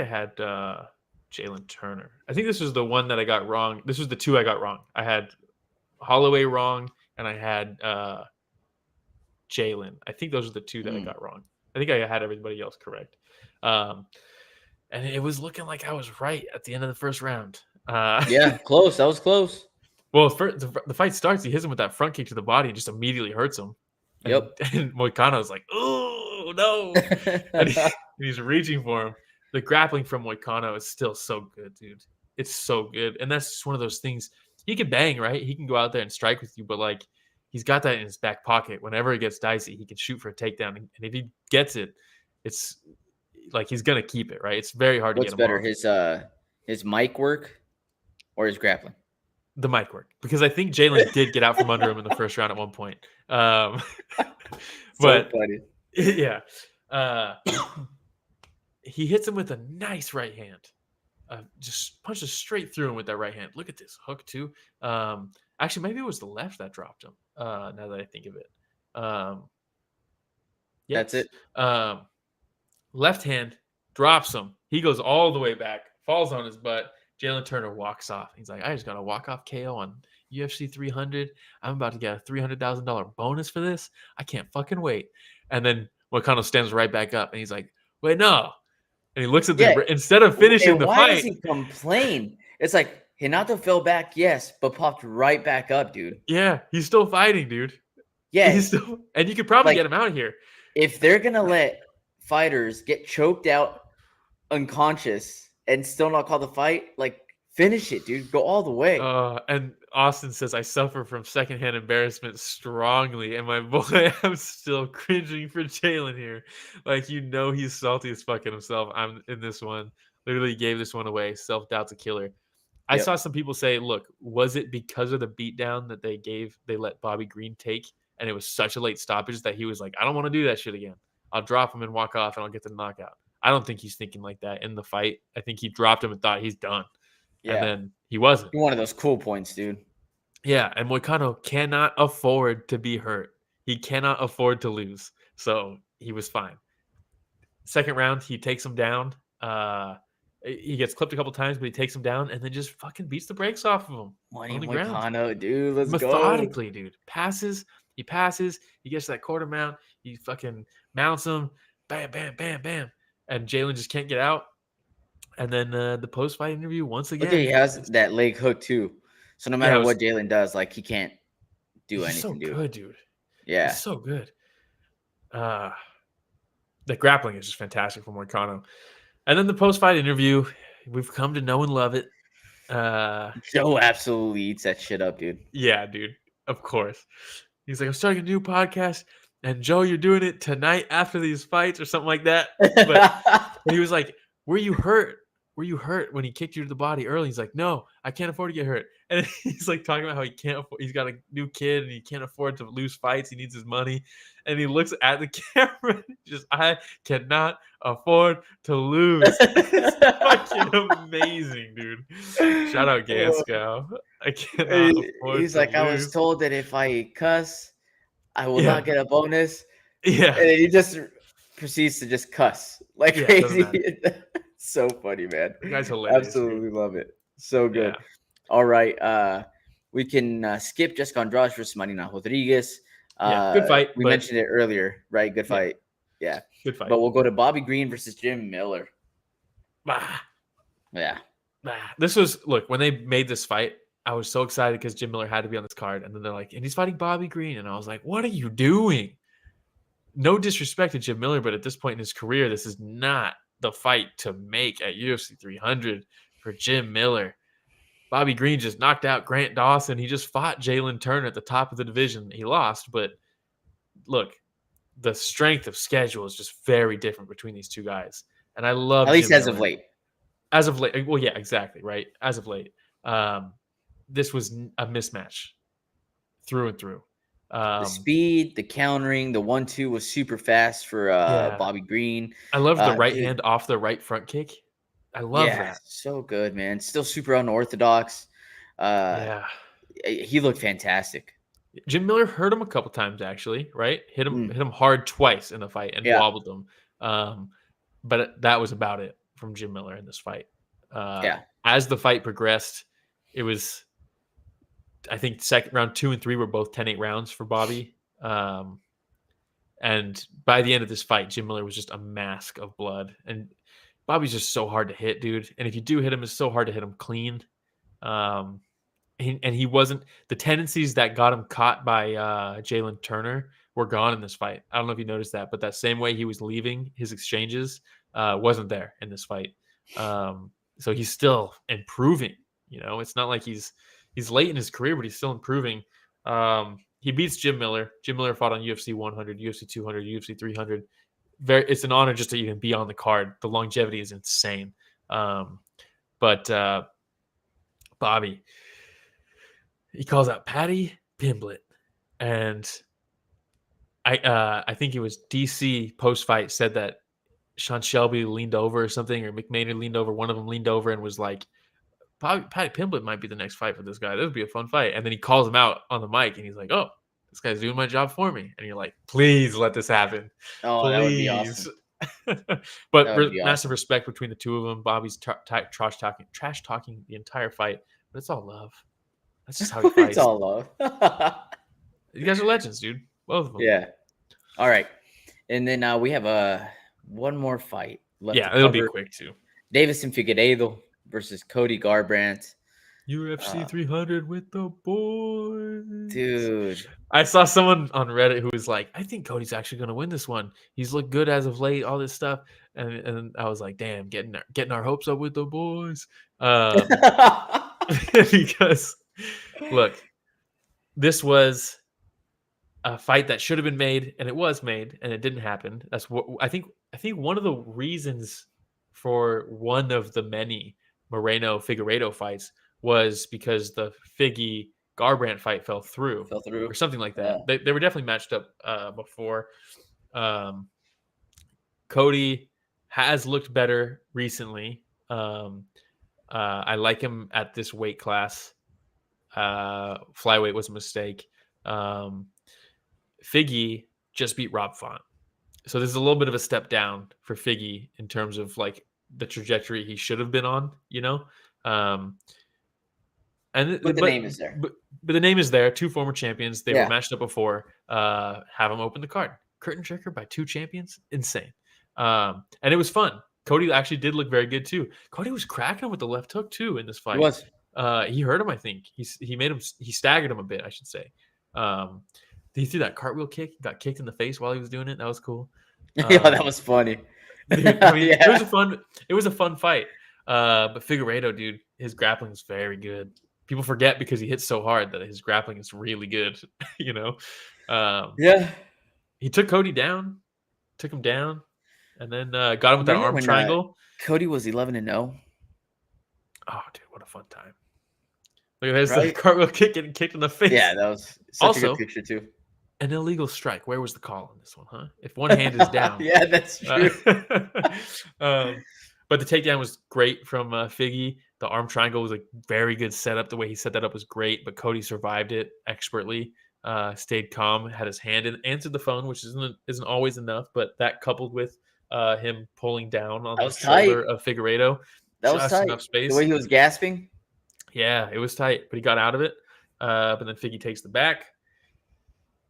had Jalin Turner. I think this was the one that I got wrong. This was the 2 I got wrong. I had Holloway wrong, and I had Jalin. I think those are the 2 that I got wrong. I think I had everybody else correct. And it was looking like I was right at the end of the first round. Yeah, close. That was close. Well, the fight starts. He hits him with that front kick to the body and just immediately hurts him. Yep. And Moicano's like, oh, no. and he's reaching for him. The grappling from Moicano is still so good, dude. It's so good. And that's just one of those things. He can bang, right? He can go out there and strike with you, but like he's got that in his back pocket. Whenever it gets dicey, he can shoot for a takedown. And if he gets it, it's like he's going to keep it, right? It's very hard to get him better, off. His mic work or his grappling? The mic work. Because I think Jalin did get out from under him in the first round at one point. But funny. Yeah. He hits him with a nice right hand. Just punches straight through him with that right hand. Look at this hook too. Actually, maybe it was the left that dropped him. Now that I think of it. Yes. That's it. Left hand drops him. He goes all the way back, falls on his butt. Jalin Turner walks off. He's like, I just got a walk-off KO on UFC 300. I'm about to get a $300,000 bonus for this. I can't fucking wait. And then Moicano stands right back up, and he's like, wait, no. And he looks at the instead of finishing the fight. Why does he complain? It's like, Renato fell back, yes, but popped right back up, dude. Yeah, he's still fighting, dude. Yeah. And you could probably get him out of here. If they're going to let fighters get choked out unconscious and still not call the fight, like, finish it, dude. Go all the way. And Austin says, I suffer from secondhand embarrassment strongly. And my boy, I'm still cringing for Jalin here. Like, he's salty as fucking himself. I'm in this one. Literally gave this one away. Self-doubt's a killer. I saw some people say, look, was it because of the beatdown that they let Bobby Green take? And it was such a late stoppage that he was like, I don't want to do that shit again. I'll drop him and walk off and I'll get the knockout. I don't think he's thinking like that in the fight. I think he dropped him and thought he's done. Yeah. And then he wasn't. One of those cool points, dude. Yeah, and Moicano cannot afford to be hurt. He cannot afford to lose. So he was fine. Second round, he takes him down. He gets clipped a couple times, but he takes him down and then just fucking beats the brakes off of him. On the ground. Dude, let's methodically, dude. He passes. He gets that quarter mount. He fucking mounts him. Bam, bam, bam, bam. And Jalin just can't get out. And then the post-fight interview once again. Okay, he has that leg hook too. So no matter what Jalin does, like he can't do anything. So good, dude. Yeah, he's so good. The grappling is just fantastic from Moicano. And then the post-fight interview, we've come to know and love it. Joe absolutely eats that shit up, dude. Yeah, dude. Of course. He's like, I'm starting a new podcast, and Joe, you're doing it tonight after these fights or something like that. But he was like, were you hurt? Were you hurt when he kicked you to the body early? He's like, no, I can't afford to get hurt. And he's like talking about how he's got a new kid and he can't afford to lose fights. He needs his money. And he looks at the camera and just, I cannot afford to lose. It's fucking amazing, dude. Shout out Ganskow. I cannot afford He's to like, lose. I was told that if I cuss, I will not get a bonus. Yeah. And he just proceeds to just cuss like crazy. So funny, man. The guy's hilarious. Absolutely love it. So good. Yeah. All right. We can skip Jessica Andrade versus Marina Rodriguez. Good fight. We mentioned it earlier, right? Good fight. Yeah. Good fight. But we'll go to Bobby Green versus Jim Miller. Yeah. This was, look, when they made this fight, I was so excited because Jim Miller had to be on this card. And then they're like, and he's fighting Bobby Green. And I was like, what are you doing? No disrespect to Jim Miller, but at this point in his career, this is not the fight to make at UFC 300 for Jim Miller. Bobby Green just knocked out Grant Dawson. He just fought Jalin Turner at the top of the division. He lost, but look, the strength of schedule is just very different between these two guys. And I love at least Jim as Miller. of late. as of late, well, yeah, exactly, right. As of late, this was a mismatch through and through. The speed, the countering, the 1-2 was super fast for Bobby Green. I love the right hand off the right front kick. I love that. So good, man. Still super unorthodox. He looked fantastic. Jim Miller hurt him a couple times, actually, right? Hit him hard twice in the fight and wobbled him. But that was about it from Jim Miller in this fight. As the fight progressed, it was, I think, second round 2 and 3 were both 10-8 rounds for Bobby. And by the end of this fight, Jim Miller was just a mask of blood. And Bobby's just so hard to hit, dude. And if you do hit him, it's so hard to hit him clean. And he wasn't, the tendencies that got him caught by Jalin Turner were gone in this fight. I don't know if you noticed that, but that same way he was leaving his exchanges wasn't there in this fight. So he's still improving. It's not like he's late in his career, but he's still improving. He beats Jim Miller. Jim Miller fought on UFC 100, UFC 200, UFC 300. It's an honor just to even be on the card. The longevity is insane. But Bobby, he calls out Paddy Pimblett, and I think it was DC post fight said that Sean Shelby leaned over or something, or McMahon leaned over. One of them leaned over and was like, Paddy Pimblett might be the next fight for this guy. This would be a fun fight. And then he calls him out on the mic, and he's like, "Oh, this guy's doing my job for me." And you're like, "Please let this happen." Oh, that would be awesome. But massive respect between the two of them. Bobby's trash talking the entire fight, but it's all love. That's just how he fights. It's all love. You guys are legends, dude. Both of them. Yeah. All right. And then we have one more fight left. Yeah, it'll be quick too. Deiveson Figueiredo versus Cody Garbrandt. UFC 300 with the boys. Dude. I saw someone on Reddit who was like, I think Cody's actually going to win this one. He's looked good as of late, all this stuff. And I was like, damn, getting our hopes up with the boys. Because, look, this was a fight that should have been made, and it was made, and it didn't happen. That's what I think one of the reasons for one of the many Moreno-Figueiredo fights was because the Figgy Garbrandt fight fell through or something like that. Yeah. They were definitely matched up before. Cody has looked better recently. I like him at this weight class. Flyweight was a mistake. Figgy just beat Rob Font. So this is a little bit of a step down for Figgy in terms of like the trajectory he should have been on, But the name is there. But the name is there. Two former champions. They were matched up before. Have them open the card. Curtain jerker by two champions. Insane. And it was fun. Cody actually did look very good too. Cody was cracking him with the left hook too in this fight. He was. He hurt him, I think. He staggered him a bit, I should say. He threw that cartwheel kick, got kicked in the face while he was doing it. That was cool. Yeah, that was funny. Dude, it was a fun fight. But Figueiredo, dude, his grappling is very good. People forget because he hits so hard that his grappling is really good. Yeah. He took Cody down, took him down, and then got him with that arm triangle. Cody was 11-0. Oh, dude, what a fun time! Look at this, right? Cartwheel kick getting kicked in the face. Yeah, that was such a good picture too. An illegal strike. Where was the call on this one, huh? If one hand is down. Yeah, that's true. But the takedown was great from Figgy. The arm triangle was a very good setup. The way he set that up was great, but Cody survived it expertly. Stayed calm, had his hand in, answered the phone, which isn't always enough, but that coupled with him pulling down on the shoulder of Figueiredo. That was tight. Enough space. The way he was gasping. Yeah, it was tight, but he got out of it. But then Figgy takes the back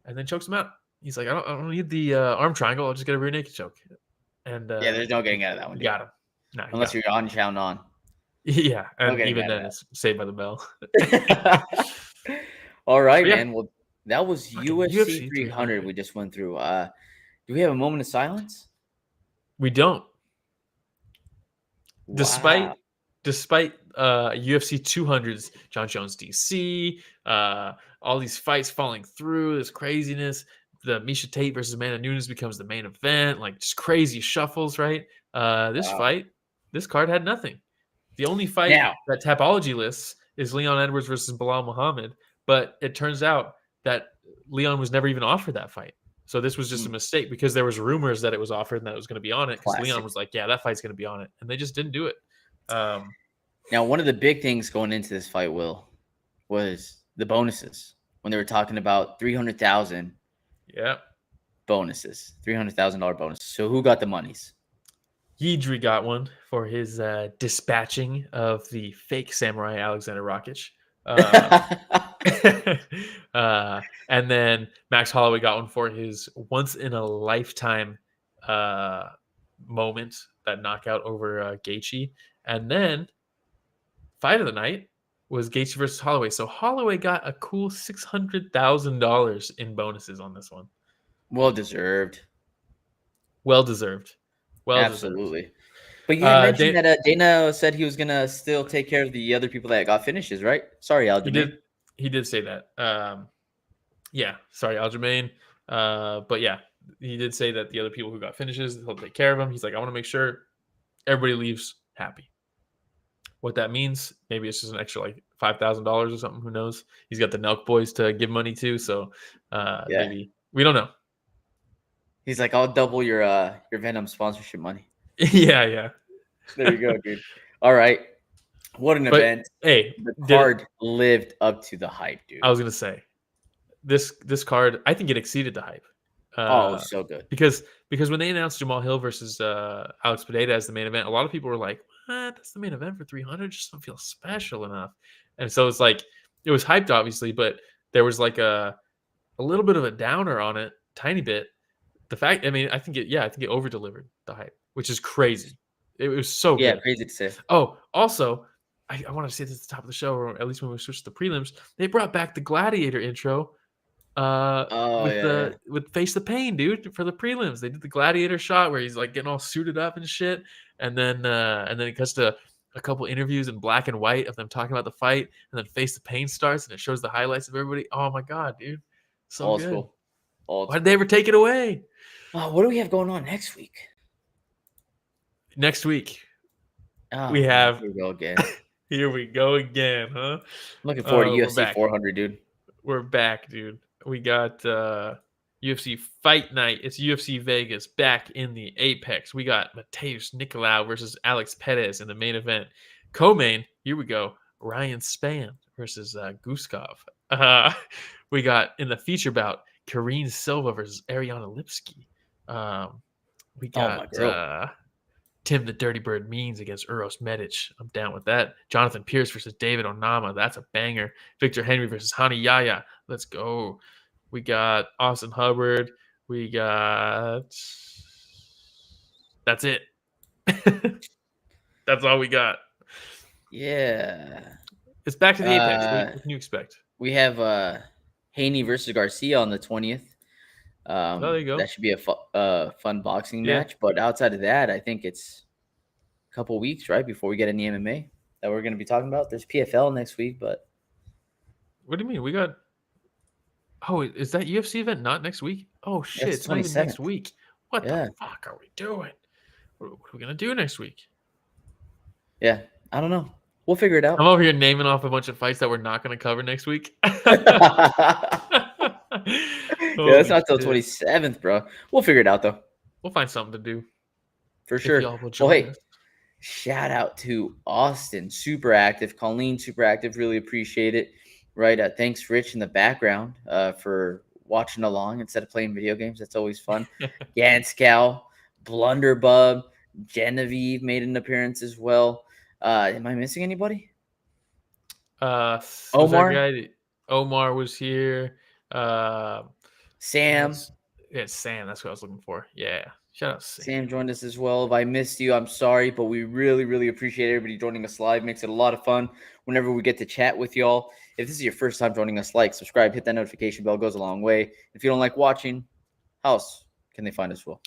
and then chokes him out. He's like, I don't need the arm triangle. I'll just get a rear naked choke. And yeah, there's no getting out of that one. Got him. No, unless you're on Xiaonan. Yeah, and even then it's saved by the bell. All right, man. Well, that was UFC 300 we just went through. Do we have a moment of silence? We don't. Wow. Despite UFC 200's John Jones DC, all these fights falling through, this craziness, the Miesha Tate versus Amanda Nunes becomes the main event, like just crazy shuffles, right? This card had nothing. The only fight that Tapology lists is Leon Edwards versus Bilal Muhammad, but it turns out that Leon was never even offered that fight. So this was just a mistake because there was rumors that it was offered and that it was going to be on it because Leon was like, yeah, that fight's going to be on it. And they just didn't do it. Now, one of the big things going into this fight, Will, was the bonuses. When they were talking about 300,000 bonuses, $300,000 bonuses. So who got the monies? Jiří got one for his dispatching of the fake samurai Aleksandar Rakić. And then Max Holloway got one for his once in a lifetime moment, that knockout over Gaethje. And then fight of the night was Gaethje versus Holloway. So Holloway got a cool $600,000 in bonuses on this one. Well deserved. Absolutely. But you had mentioned that Dana said he was gonna still take care of the other people that got finishes, right? Sorry, Aljamain. He did say that. Sorry, Aljamain. But yeah, he did say that the other people who got finishes, he'll take care of them. He's like, I want to make sure everybody leaves happy. What that means, maybe it's just an extra like $5,000 or something. Who knows? He's got the Nelk boys to give money to, so maybe we don't know. He's like, I'll double your Venom sponsorship money. Yeah. There you go, dude. All right. What an event. Hey, the card lived up to the hype, dude. I was gonna say this card, I think it exceeded the hype. So good. Because when they announced Jamahal Hill versus Alex Pereira as the main event, a lot of people were like, what? That's the main event for 300? Just don't feel special enough. And so it's like, it was hyped, obviously, but there was like a little bit of a downer on it, tiny bit. The fact, I think it over-delivered the hype, which is crazy. It was so good. Yeah, crazy to say. Oh, also, I want to say this at the top of the show, or at least when we switched to the prelims, they brought back the Gladiator intro with Face the Pain, dude, for the prelims. They did the Gladiator shot where he's like getting all suited up and shit, and then it cuts to a couple interviews in black and white of them talking about the fight, and then Face the Pain starts and it shows the highlights of everybody. Oh my god, dude, so Old good. School. Why did they ever take it away? What do we have going on next week? Next week, we have. Here we go again. Here we go again, huh? Looking forward to UFC 400, dude. We're back, dude. We got UFC Fight Night. It's UFC Vegas back in the Apex. We got Mateusz Nickal versus Alex Perez in the main event. Co-main, here we go. Ryan Spann versus Guskov. We got in the feature bout Karine Silva versus Ariana Lipski. We got Tim the Dirty Bird Means against Uros Medic. I'm down with that. Jonathan Pierce versus David Onama. That's a banger. Victor Henry versus Hani Yaya. Let's go. We got Austin Hubbard. We got... That's it. That's all we got. Yeah. It's back to the Apex. What can you expect? We have Haney versus Garcia on the 20th. There you go. That should be a fun boxing match. But outside of that, I think it's a couple weeks, right, before we get any MMA that we're going to be talking about. There's PFL next week, but... What do you mean? We got... Oh, is that UFC event not next week? Oh, shit. It's not even next week. What the fuck are we doing? What are we going to do next week? Yeah, I don't know. We'll figure it out. I'm over here naming off a bunch of fights that we're not going to cover next week. That's not till 27th, bro. We'll figure it out, though. We'll find something to do. For sure. Well, hey, shout out to Austin. Super active. Colleen, super active. Really appreciate it. Right. Thanks, Rich, in the background for watching along instead of playing video games. That's always fun. Ganscow, Blunderbub, Genevieve made an appearance as well. Am I missing anybody? Omar? Omar was here. Sam. Yeah, Sam. That's what I was looking for. Yeah. Shout out Sam. Sam joined us as well. If I missed you, I'm sorry, but we really, really appreciate everybody joining us live. Makes it a lot of fun whenever we get to chat with y'all. If this is your first time joining us, like, subscribe, hit that notification bell. Goes a long way. If you don't like watching, how else can they find us, Will?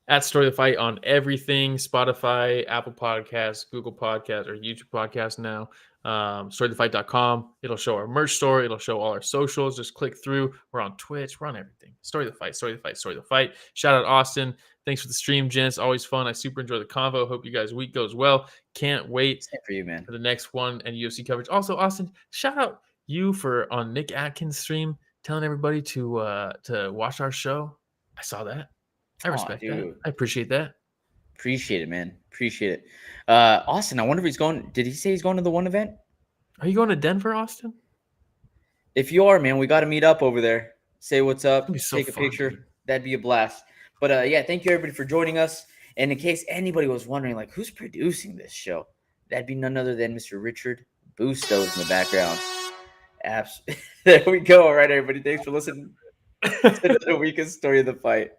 At Story of the Fight on everything, Spotify, Apple Podcasts, Google Podcasts, or YouTube Podcasts now. storyofthefight.com. It'll show our merch store. It'll show all our socials. Just click through. We're on Twitch. We're on everything. Story of the Fight, Story of the Fight, Story of the Fight. Shout out Austin. Thanks for the stream, gents. Always fun. I super enjoy the convo. Hope you guys' week goes well. Can't wait Same for you, man. for the next one and UFC coverage. Also, Austin, shout out you for on Nick Atkins' stream telling everybody to watch our show. I saw that. I respect that. I appreciate that. Appreciate it, man. Appreciate it. Austin, I wonder if he's going. Did he say he's going to the one event? Are you going to Denver, Austin? If you are, man, we got to meet up over there. Say what's up. Take a picture. Dude. That'd be a blast. But yeah, thank you everybody for joining us. And in case anybody was wondering, like, who's producing this show, that'd be none other than Mr. Richard Bustos in the background. There we go. All right, everybody. Thanks for listening to another week of Story of the Fight.